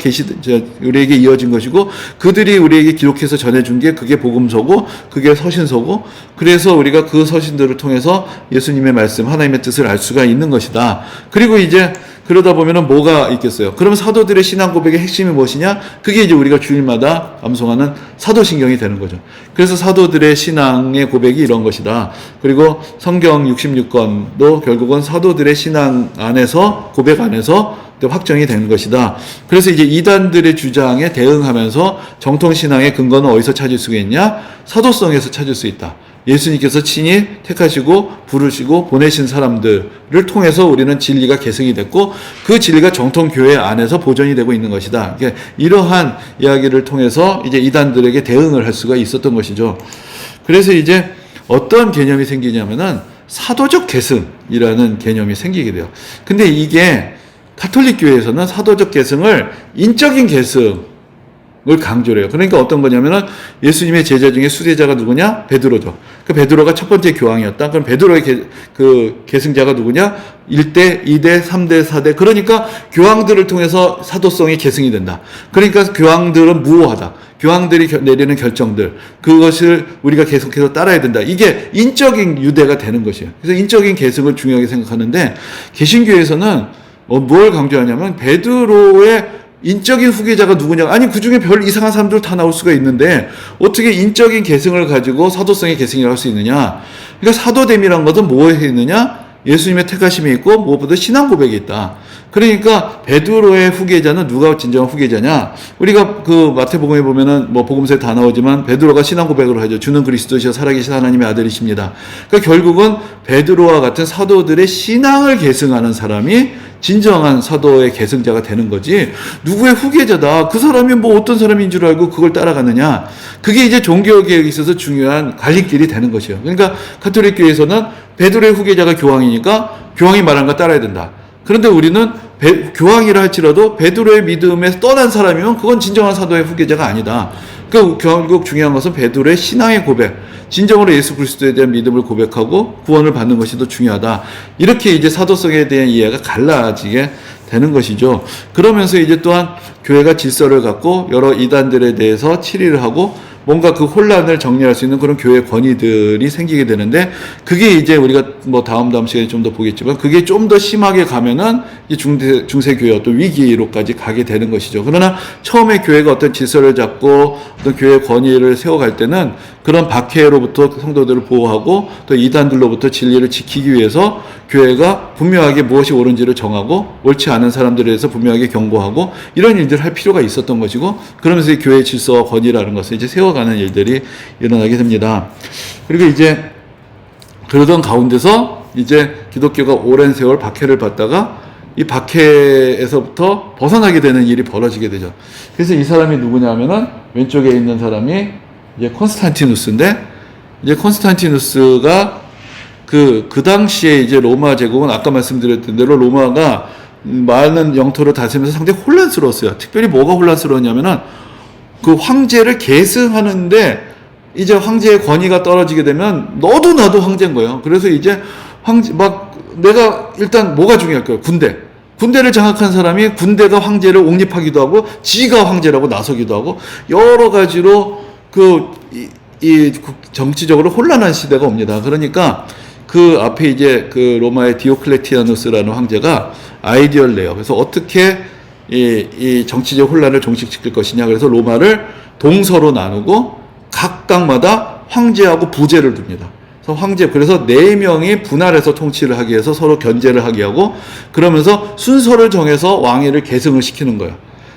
Speaker 1: 우리에게 이어진 것이고 그들이 우리에게 기록해서 전해준 게 그게 복음서고 그게 서신서고 그래서 우리가 그 서신들을 통해서 예수님의 말씀, 하나님의 뜻을 알 수가 있는 것이다. 그리고 이제 그러다 보면은 뭐가 있겠어요? 그럼 사도들의 신앙 고백의 핵심이 무엇이냐? 그게 이제 우리가 주일마다 암송하는 사도신경이 되는 거죠. 그래서 사도들의 신앙의 고백이 이런 것이다. 그리고 성경 66권도 결국은 사도들의 신앙 안에서, 고백 안에서 확정이 되는 것이다. 그래서 이제 이단들의 주장에 대응하면서 정통신앙의 근거는 어디서 찾을 수가 있냐? 사도성에서 찾을 수 있다. 예수님께서 친히 택하시고 부르시고 보내신 사람들을 통해서 우리는 진리가 계승이 됐고 그 진리가 정통교회 안에서 보존이 되고 있는 것이다. 그러니까 이러한 이야기를 통해서 이제 이단들에게 대응을 할 수가 있었던 것이죠. 그래서 이제 어떤 개념이 생기냐면은 사도적 계승이라는 개념이 생기게 돼요. 근데 이게 가톨릭 교회에서는 사도적 계승을 인적인 계승 을 강조를 해요. 그러니까 어떤 거냐면은 예수님의 제자 중에 수제자가 누구냐? 베드로죠. 그 베드로가 첫 번째 교황이었다. 그럼 베드로의 계승자가 누구냐? 1대, 2대, 3대, 4대. 그러니까 교황들을 통해서 사도성이 계승이 된다. 그러니까 교황들은 무오하다. 교황들이 내리는 결정들, 그것을 우리가 계속해서 따라야 된다. 이게 인적인 유대가 되는 것이에요. 그래서 인적인 계승을 중요하게 생각하는데 개신교에서는 뭘 강조하냐면 베드로의 인적인 후계자가 누구냐? 아니 그 중에 별 이상한 사람들 다 나올 수가 있는데 어떻게 인적인 계승을 가지고 사도성의 계승이라고 할 수 있느냐? 그러니까 사도됨이란 것은 뭐에 있느냐? 예수님의 택하심이 있고 무엇보다 신앙 고백이 있다. 그러니까 베드로의 후계자는 누가 진정한 후계자냐? 우리가 마태복음에 보면은 복음서에 다 나오지만 베드로가 신앙 고백을 하죠. 주는 그리스도시여 살아계신 하나님의 아들이십니다. 그러니까 결국은 베드로와 같은 사도들의 신앙을 계승하는 사람이 진정한 사도의 계승자가 되는 거지 누구의 후계자다 그 사람이 어떤 사람인 줄 알고 그걸 따라가느냐 그게 이제 종교개혁에 있어서 중요한 갈림길이 되는 것이에요. 그러니까 가톨릭 교회에서는 베드로의 후계자가 교황이니까 교황이 말한 거 따라야 된다. 그런데 우리는 교황이라 할지라도 베드로의 믿음에서 떠난 사람이면 그건 진정한 사도의 후계자가 아니다. 그러니까 결국 중요한 것은 베드로의 신앙의 고백, 진정으로 예수 그리스도에 대한 믿음을 고백하고 구원을 받는 것이 더 중요하다. 이렇게 이제 사도성에 대한 이해가 갈라지게 되는 것이죠. 그러면서 이제 또한 교회가 질서를 갖고 여러 이단들에 대해서 치리를 하고 뭔가 그 혼란을 정리할 수 있는 그런 교회 권위들이 생기게 되는데 그게 이제 우리가 뭐 다음 시간에 좀 더 보겠지만 그게 좀 더 심하게 가면은 이 중세 교회 어떤 위기로까지 가게 되는 것이죠. 그러나 처음에 교회가 어떤 질서를 잡고 어떤 교회 권위를 세워갈 때는 그런 박해로부터 성도들을 보호하고 또 이단들로부터 진리를 지키기 위해서 교회가 분명하게 무엇이 옳은지를 정하고 옳지 않은 사람들에 대해서 분명하게 경고하고 이런 일들을 할 필요가 있었던 것이고, 그러면서 이 교회의 질서와 권위라는 것을 이제 세워가는 일들이 일어나게 됩니다. 그리고 이제 그러던 가운데서 이제 기독교가 오랜 세월 박해를 받다가 이 박해에서부터 벗어나게 되는 일이 벌어지게 되죠. 그래서 이 사람이 누구냐면은 왼쪽에 있는 사람이 이제 콘스탄티누스인데, 이제 콘스탄티누스가 그 당시에 이제 로마 제국은 아까 말씀드렸던 대로 로마가 많은 영토를 다스리면서 상당히 혼란스러웠어요. 특별히 뭐가 혼란스러웠냐면은 그 황제를 계승하는데 이제 황제의 권위가 떨어지게 되면 너도 나도 황제인 거예요. 그래서 이제 내가 일단 뭐가 중요할까요? 군대를 장악한 사람이 군대가 황제를 옹립하기도 하고 지가 황제라고 나서기도 하고 여러 가지로 이 정치적으로 혼란한 시대가 옵니다. 그러니까 그 앞에 이제 그 로마의 디오클레티아누스라는 황제가 아이디어를 내요. 그래서 어떻게 이 정치적 혼란을 종식시킬 것이냐. 그래서 로마를 동서로 나누고 각 당마다 황제하고 부제를 둡니다. 그래서 4명이 분할해서 통치를 하기 위해서 서로 견제를 하게 하고, 그러면서 순서를 정해서 왕위를 계승을 시키는 거예요.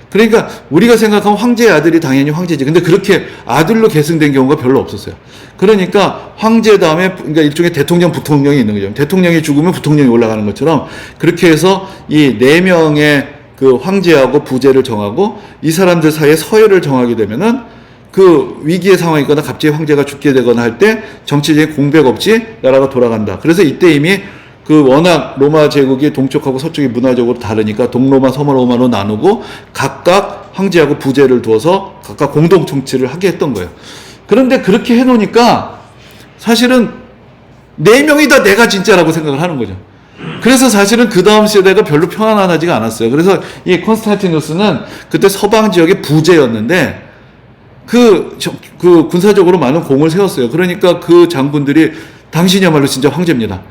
Speaker 1: 그러니까 우리가 생각하면 황제의 아들이 당연히 황제지. 근데 그렇게 아들로 계승된 경우가 별로 없었어요. 그러니까 황제 다음에 그러니까 일종의 대통령, 부통령이 있는 거죠. 대통령이 죽으면 부통령이 올라가는 것처럼 그렇게 해서 이 4명의 그 황제하고 부제를 정하고 이 사람들 사이에 서열을 정하게 되면은 그 위기의 상황이 있거나 갑자기 황제가 죽게 되거나 할 때 정치적인 공백 없이 나라가 돌아간다. 그래서 이때 이미 그 워낙 로마 제국이 동쪽하고 서쪽이 문화적으로 다르니까 동로마, 서로마로 나누고 각각 황제하고 부제를 두어서 각각 공동 통치를 하게 했던 거예요. 그런데 그렇게 해놓으니까 사실은 4명이 다 내가 진짜라고 생각을 하는 거죠. 그래서 사실은 그 다음 세대가 별로 평안하지가 않았어요. 그래서 이 콘스탄티누스는 그때 서방 지역의 부제였는데 그 군사적으로 많은 공을 세웠어요. 그러니까 그 장군들이 당신이야말로 진짜 황제입니다.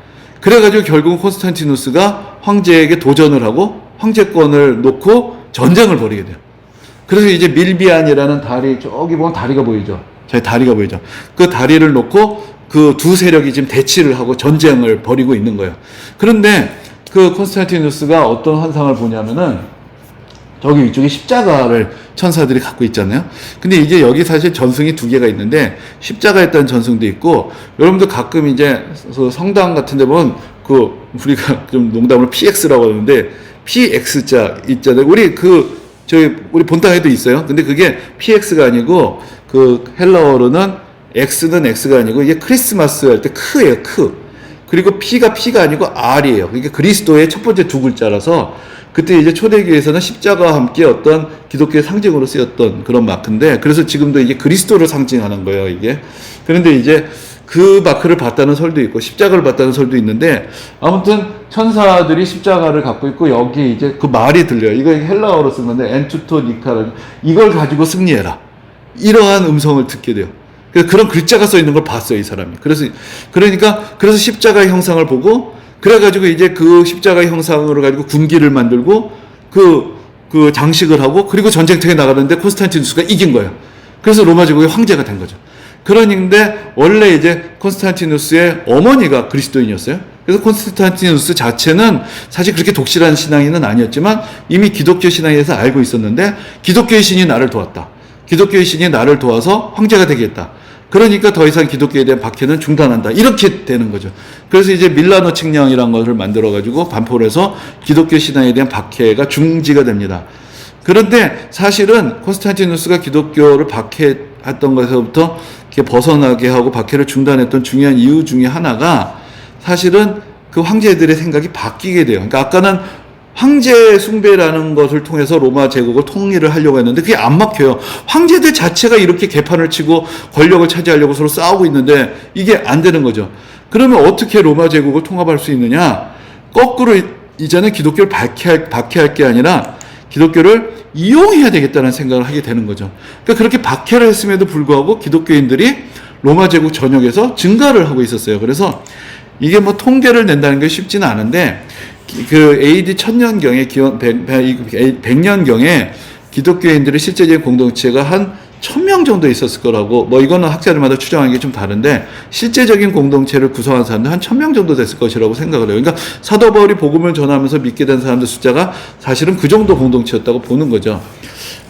Speaker 1: 그래가지고 결국은 콘스탄티누스가 황제에게 도전을 하고 황제권을 놓고 전쟁을 벌이게 돼요. 그래서 이제 밀비안이라는 다리, 저기 보면 다리가 보이죠. 저희 다리가 보이죠. 그 다리를 놓고 그 두 세력이 지금 대치를 하고 전쟁을 벌이고 있는 거예요. 그런데 그 콘스탄티누스가 어떤 환상을 보냐면은 저기 위쪽에 십자가를 천사들이 갖고 있잖아요. 근데 이제 여기 사실 전승이 2개가 있는데 십자가에 따른 전승도 있고, 여러분들 가끔 이제 성당 같은 데 보면 우리가 좀 농담으로 PX라고 하는데 PX자 있잖아요. 우리 우리 본당에도 있어요. 근데 그게 PX가 아니고 그 헬라어로는 X는 X가 아니고 이게 크리스마스 할 때 크예요. 그리고 P가 아니고 R이에요. 그러니까 그리스도의 첫 번째 2글자라서 그때 이제 초대교회에서는 십자가와 함께 어떤 기독교의 상징으로 쓰였던 그런 마크인데, 그래서 지금도 이게 그리스도를 상징하는 거예요, 이게. 그런데 이제 그 마크를 봤다는 설도 있고, 십자가를 봤다는 설도 있는데, 아무튼 천사들이 십자가를 갖고 있고, 여기 이제 그 말이 들려요. 이거 헬라어로 쓴 건데, 엔투토 니카라. 이걸 가지고 승리해라. 이러한 음성을 듣게 돼요. 그래서 그런 글자가 써 있는 걸 봤어요, 이 사람이. 그래서 십자가의 형상을 보고, 그래가지고 이제 그 십자가의 형상으로 가지고 군기를 만들고 그 장식을 하고, 그리고 전쟁터에 나가는데 콘스탄티누스가 이긴 거예요. 그래서 로마 제국의 황제가 된 거죠. 그런데 원래 이제 콘스탄티누스의 어머니가 그리스도인이었어요. 그래서 콘스탄티누스 자체는 사실 그렇게 독실한 신앙인은 아니었지만 이미 기독교 신앙에 대해서 알고 있었는데, 기독교의 신이 나를 도왔다. 기독교의 신이 나를 도와서 황제가 되겠다. 그러니까 더 이상 기독교에 대한 박해는 중단한다. 이렇게 되는 거죠. 그래서 이제 밀라노 칙령이라는 것을 만들어가지고 반포를 해서 기독교 신앙에 대한 박해가 중지가 됩니다. 그런데 사실은 콘스탄티누스가 기독교를 박해했던 것에서부터 이렇게 벗어나게 하고 박해를 중단했던 중요한 이유 중에 하나가 사실은 그 황제들의 생각이 바뀌게 돼요. 그러니까 아까는 황제 숭배라는 것을 통해서 로마 제국을 통일을 하려고 했는데 그게 안 막혀요. 황제들 자체가 이렇게 개판을 치고 권력을 차지하려고 서로 싸우고 있는데 이게 안 되는 거죠. 그러면 어떻게 로마 제국을 통합할 수 있느냐? 거꾸로 이제는 기독교를 박해할 게 아니라 기독교를 이용해야 되겠다는 생각을 하게 되는 거죠. 그러니까 그렇게 박해를 했음에도 불구하고 기독교인들이 로마 제국 전역에서 증가를 하고 있었어요. 그래서 이게 뭐 통계를 낸다는 게 쉽지는 않은데 그 AD 1000년경에 100년경에 기독교인들의 실제적인 공동체가 한 1000명 정도 있었을 거라고, 뭐 이거는 학자들마다 추정하는 게 좀 다른데 실제적인 공동체를 구성한 사람들 한 1000명 정도 됐을 것이라고 생각을 해요. 그러니까 사도 바울이 복음을 전하면서 믿게 된 사람들 숫자가 사실은 그 정도 공동체였다고 보는 거죠.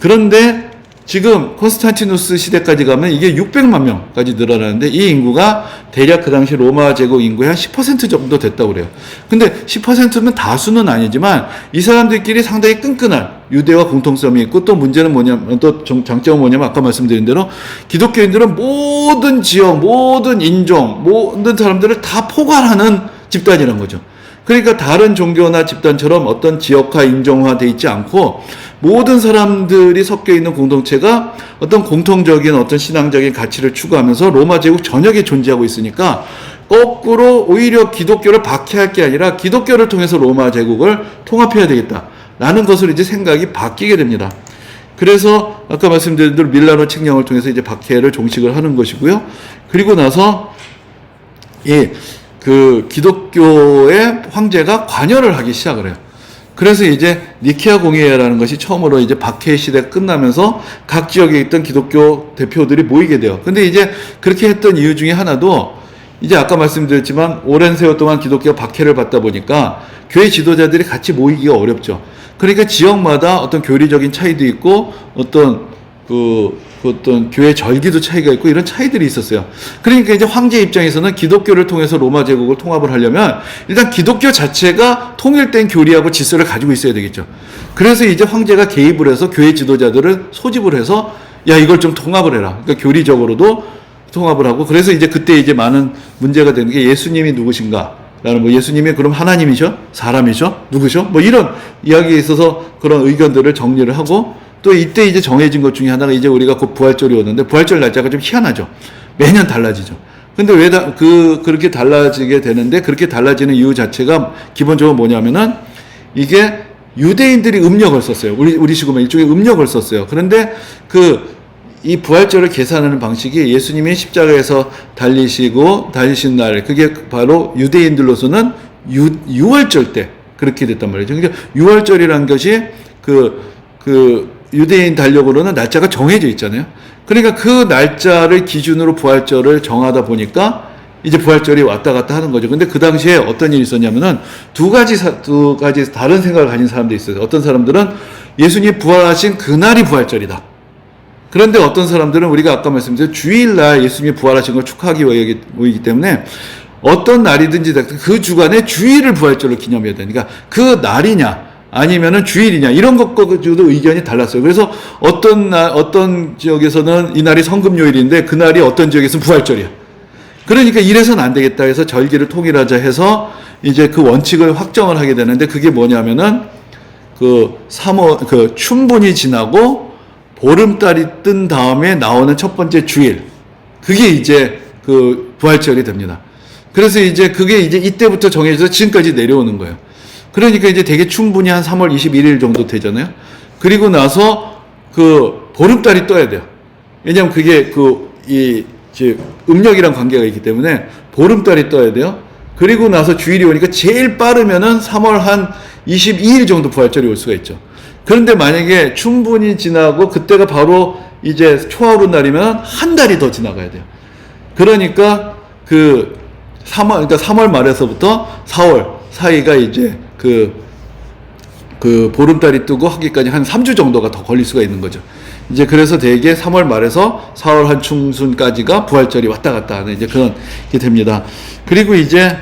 Speaker 1: 그런데 지금 콘스탄티누스 시대까지 가면 이게 600만 명까지 늘어나는데 이 인구가 대략 그 당시 로마 제국 인구의 한 10% 정도 됐다고 그래요. 근데 10%면 다수는 아니지만 이 사람들끼리 상당히 끈끈한 유대와 공통점이 있고, 또 문제는 뭐냐면, 또 장점은 뭐냐면 아까 말씀드린 대로 기독교인들은 모든 지역, 모든 인종, 모든 사람들을 다 포괄하는 집단이라는 거죠. 그러니까 다른 종교나 집단처럼 어떤 지역화, 인종화 돼 있지 않고 모든 사람들이 섞여 있는 공동체가 어떤 공통적인 어떤 신앙적인 가치를 추구하면서 로마 제국 전역에 존재하고 있으니까 거꾸로 오히려 기독교를 박해할 게 아니라 기독교를 통해서 로마 제국을 통합해야 되겠다라는 것을 이제 생각이 바뀌게 됩니다. 그래서 아까 말씀드린 대로 밀라노 칙령을 통해서 이제 박해를 종식을 하는 것이고요. 그리고 나서 그 기독교의 황제가 관여를 하기 시작을 해요. 그래서 이제 니케아 공의회라는 것이 처음으로 이제 박해 시대가 끝나면서 각 지역에 있던 기독교 대표들이 모이게 돼요. 근데 이제 그렇게 했던 이유 중에 하나도 이제 아까 말씀드렸지만 오랜 세월 동안 기독교가 박해를 받다 보니까 교회 지도자들이 같이 모이기가 어렵죠. 그러니까 지역마다 어떤 교리적인 차이도 있고 어떤 어떤 교회 절기도 차이가 있고 이런 차이들이 있었어요. 그러니까 이제 황제 입장에서는 기독교를 통해서 로마 제국을 통합을 하려면 일단 기독교 자체가 통일된 교리하고 질서를 가지고 있어야 되겠죠. 그래서 이제 황제가 개입을 해서 교회 지도자들을 소집을 해서 야, 이걸 좀 통합을 해라. 그러니까 교리적으로도 통합을 하고, 그래서 이제 그때 이제 많은 문제가 되는 게 예수님이 누구신가? 라는 뭐 예수님이 그럼 하나님이셔? 사람이셔? 누구셔? 뭐 이런 이야기에 있어서 그런 의견들을 정리를 하고, 또 이때 이제 정해진 것 중에 하나가 이제 우리가 곧 부활절이 오는데 부활절 날짜가 좀 희한하죠. 매년 달라지죠. 근데 왜 그렇게 달라지게 되는데, 그렇게 달라지는 이유 자체가 기본적으로 뭐냐면은 이게 유대인들이 음력을 썼어요. 우리식으로 일종의 음력을 썼어요. 그런데 이 부활절을 계산하는 방식이 예수님이 십자가에서 달리신 날, 그게 바로 유대인들로서는 유월절 때 그렇게 됐단 말이죠. 그러니까 유월절이라는 것이 유대인 달력으로는 날짜가 정해져 있잖아요. 그러니까 그 날짜를 기준으로 부활절을 정하다 보니까 이제 부활절이 왔다 갔다 하는 거죠. 근데 그 당시에 어떤 일이 있었냐면은 두 가지 다른 생각을 가진 사람들이 있어요. 어떤 사람들은 예수님이 부활하신 그날이 부활절이다. 그런데 어떤 사람들은 우리가 아까 말씀드린 주일날 예수님이 부활하신 걸 축하하기 위하기 때문에 어떤 날이든지 그 주간에 주일을 부활절로 기념해야 되니까 그 날이냐 아니면은 주일이냐 이런 것과도 의견이 달랐어요. 그래서 어떤 지역에서는 이 날이 성금요일인데 그 날이 어떤 지역에서는 부활절이야. 그러니까 이래서는 안 되겠다 해서 절기를 통일하자 해서 이제 그 원칙을 확정을 하게 되는데, 그게 뭐냐면은 춘분이 지나고 보름달이 뜬 다음에 나오는 첫 번째 주일, 그게 이제 부활절이 됩니다. 그래서 이제 그게 이제 이때부터 정해져서 지금까지 내려오는 거예요. 그러니까 이제 되게 충분히 한 3월 21일 정도 되잖아요. 그리고 나서 보름달이 떠야 돼요. 왜냐면 그게 음력이랑 관계가 있기 때문에 보름달이 떠야 돼요. 그리고 나서 주일이 오니까 제일 빠르면은 3월 한 22일 정도 부활절이 올 수가 있죠. 그런데 만약에 춘분이 지나고 그때가 바로 이제 초하루 날이면 한 달이 더 지나가야 돼요. 그러니까 3월 말에서부터 4월 사이가 이제 보름달이 뜨고 하기까지 한 3주 정도가 더 걸릴 수가 있는 거죠. 이제 그래서 대개 3월 말에서 4월 한 중순까지가 부활절이 왔다 갔다 하는 이제 그런 게 됩니다. 그리고 이제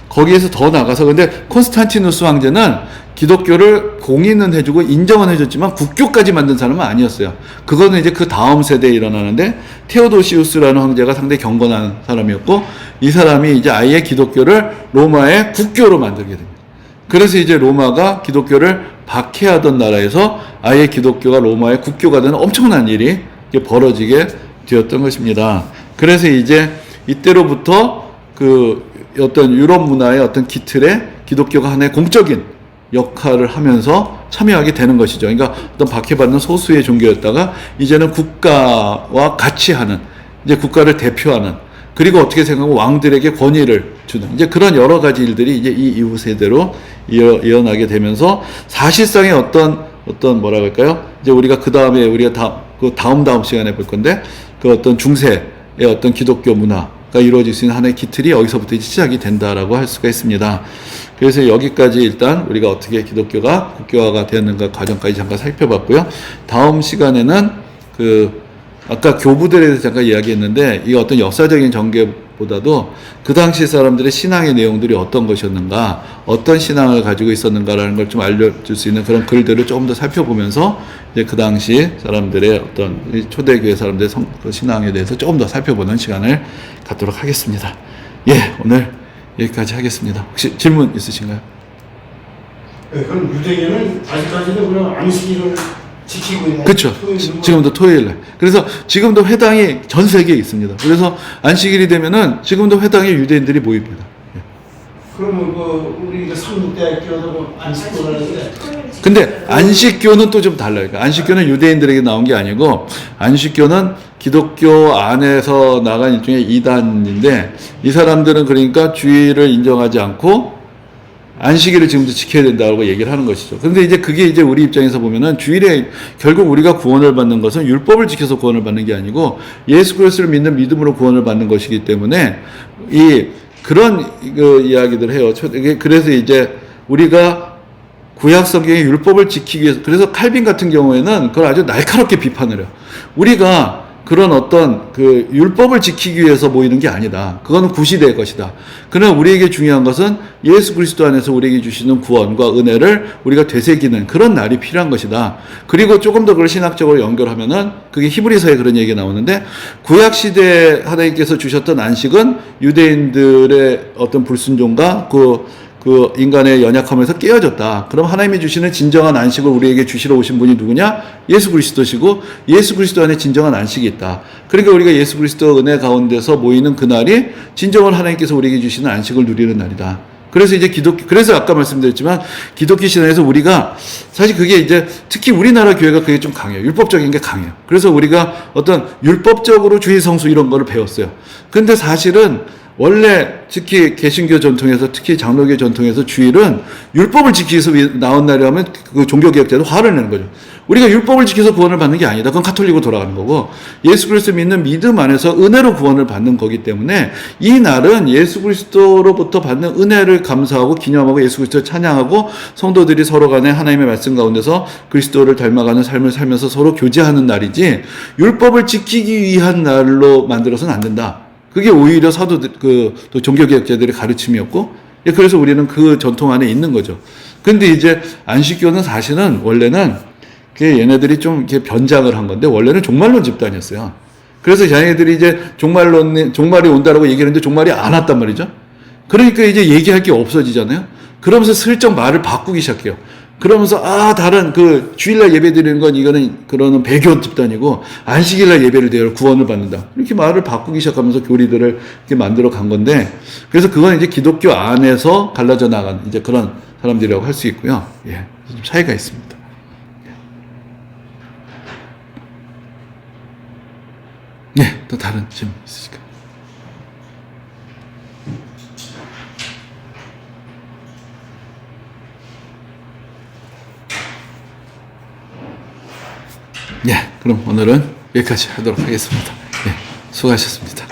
Speaker 1: 거기에서 더 나가서, 근데 콘스탄티누스 황제는 기독교를 공인은 해주고 인정은 해줬지만 국교까지 만든 사람은 아니었어요. 그거는 이제 그 다음 세대에 일어나는데, 테오도시우스라는 황제가 상당히 경건한 사람이었고, 이 사람이 이제 아예 기독교를 로마의 국교로 만들게 됩니다. 그래서 이제 로마가 기독교를 박해하던 나라에서 아예 기독교가 로마의 국교가 되는 엄청난 일이 벌어지게 되었던 것입니다. 그래서 이제 이때로부터 어떤 유럽 문화의 어떤 기틀에 기독교가 하나의 공적인 역할을 하면서 참여하게 되는 것이죠. 그러니까 어떤 박해받는 소수의 종교였다가 이제는 국가와 같이 하는, 이제 국가를 대표하는 그리고 어떻게 생각하면 왕들에게 권위를 주는 이제 그런 여러 가지 일들이 이제 이 이후 세대로 이어나게 되면서 사실상의 어떤 뭐라 그럴까요? 이제 우리가 그 다음에 우리가 다음 시간에 볼 건데 그 어떤 중세의 어떤 기독교 문화가 이루어질 수 있는 하나의 기틀이 여기서부터 시작이 된다라고 할 수가 있습니다. 그래서 여기까지 일단 우리가 어떻게 기독교가 국교화가 되었는가 과정까지 잠깐 살펴봤고요. 다음 시간에는 아까 교부들에 대해서 잠깐 이야기했는데 이 어떤 역사적인 전개보다도 그 당시 사람들의 신앙의 내용들이 어떤 것이었는가, 어떤 신앙을 가지고 있었는가라는 걸 좀 알려줄 수 있는 그런 글들을 조금 더 살펴보면서 이제 그 당시 사람들의 어떤 초대교회 사람들의 신앙에 대해서 조금 더 살펴보는 시간을 갖도록 하겠습니다. 예, 오늘 여기까지 하겠습니다. 혹시 질문 있으신가요?
Speaker 2: 네, 그럼 유대인은 아직까지도 그냥 안식일을 지키고 있나요?
Speaker 1: 그렇죠. 지금도 토요일날. 그래서 지금도 회당이 전 세계에 있습니다. 그래서 안식일이 되면은 지금도 회당에 유대인들이 모입니다.
Speaker 2: 그러면 우리 삼육대학교도 안식교라는데.
Speaker 1: 근데 안식교는 또 좀 달라요. 그러니까 안식교는 유대인들에게 나온 게 아니고 안식교는 기독교 안에서 나간 일종의 이단인데 이 사람들은 그러니까 주일을 인정하지 않고 안식일을 지금도 지켜야 된다고 얘기를 하는 것이죠. 그런데 이제 그게 이제 우리 입장에서 보면은 주일에 결국 우리가 구원을 받는 것은 율법을 지켜서 구원을 받는 게 아니고 예수 그리스도를 믿는 믿음으로 구원을 받는 것이기 때문에 그런 이야기들을 해요. 그래서 이제 우리가 구약 성경의 율법을 지키기 위해서 그래서 칼빈 같은 경우에는 그걸 아주 날카롭게 비판을 해요. 우리가 그런 어떤 율법을 지키기 위해서 모이는 게 아니다. 그건 구시대의 것이다. 그러나 우리에게 중요한 것은 예수 그리스도 안에서 우리에게 주시는 구원과 은혜를 우리가 되새기는 그런 날이 필요한 것이다. 그리고 조금 더 그걸 신학적으로 연결하면은 그게 히브리서에 그런 얘기가 나오는데 구약 시대에 하나님께서 주셨던 안식은 유대인들의 어떤 불순종과 그 인간의 연약함에서 깨어졌다. 그럼 하나님이 주시는 진정한 안식을 우리에게 주시러 오신 분이 누구냐? 예수 그리스도시고 예수 그리스도 안에 진정한 안식이 있다. 그러니까 우리가 예수 그리스도 은혜 가운데서 모이는 그날이 진정한 하나님께서 우리에게 주시는 안식을 누리는 날이다. 그래서 이제 그래서 아까 말씀드렸지만 기독교 신앙에서 우리가 사실 그게 이제 특히 우리나라 교회가 그게 좀 강해요. 율법적인 게 강해요. 그래서 우리가 어떤 율법적으로 주일 성수 이런 거를 배웠어요. 근데 사실은 원래 특히 개신교 전통에서 특히 장로교 전통에서 주일은 율법을 지키기 위해서 나온 날이라면 그 종교개혁자는 화를 내는 거죠. 우리가 율법을 지켜서 구원을 받는 게 아니다. 그건 카톨릭으로 돌아가는 거고 예수 그리스도 믿는 믿음 안에서 은혜로 구원을 받는 거기 때문에 이 날은 예수 그리스도로부터 받는 은혜를 감사하고 기념하고 예수 그리스도를 찬양하고 성도들이 서로 간에 하나님의 말씀 가운데서 그리스도를 닮아가는 삶을 살면서 서로 교제하는 날이지 율법을 지키기 위한 날로 만들어서는 안 된다. 그게 오히려 또 종교개혁자들의 가르침이었고, 그래서 우리는 그 전통 안에 있는 거죠. 근데 이제 안식교는 사실은 원래는 얘네들이 좀 이렇게 변장을 한 건데, 원래는 종말론 집단이었어요. 그래서 자기네들이 이제 종말이 온다라고 얘기했는데 종말이 안 왔단 말이죠. 그러니까 이제 얘기할 게 없어지잖아요. 그러면서 슬쩍 말을 바꾸기 시작해요. 그러면서 다른 주일날 예배 드리는 건 이거는 그러는 배교 집단이고 안식일날 예배를 드려 구원을 받는다. 이렇게 말을 바꾸기 시작하면서 교리들을 이렇게 만들어 간 건데 그래서 그건 이제 기독교 안에서 갈라져 나간 이제 그런 사람들이라고 할 수 있고요. 예, 좀 차이가 있습니다. 네, 또 다른 질문 있으실까요? 예, 그럼 오늘은 여기까지 하도록 하겠습니다. 예, 수고하셨습니다.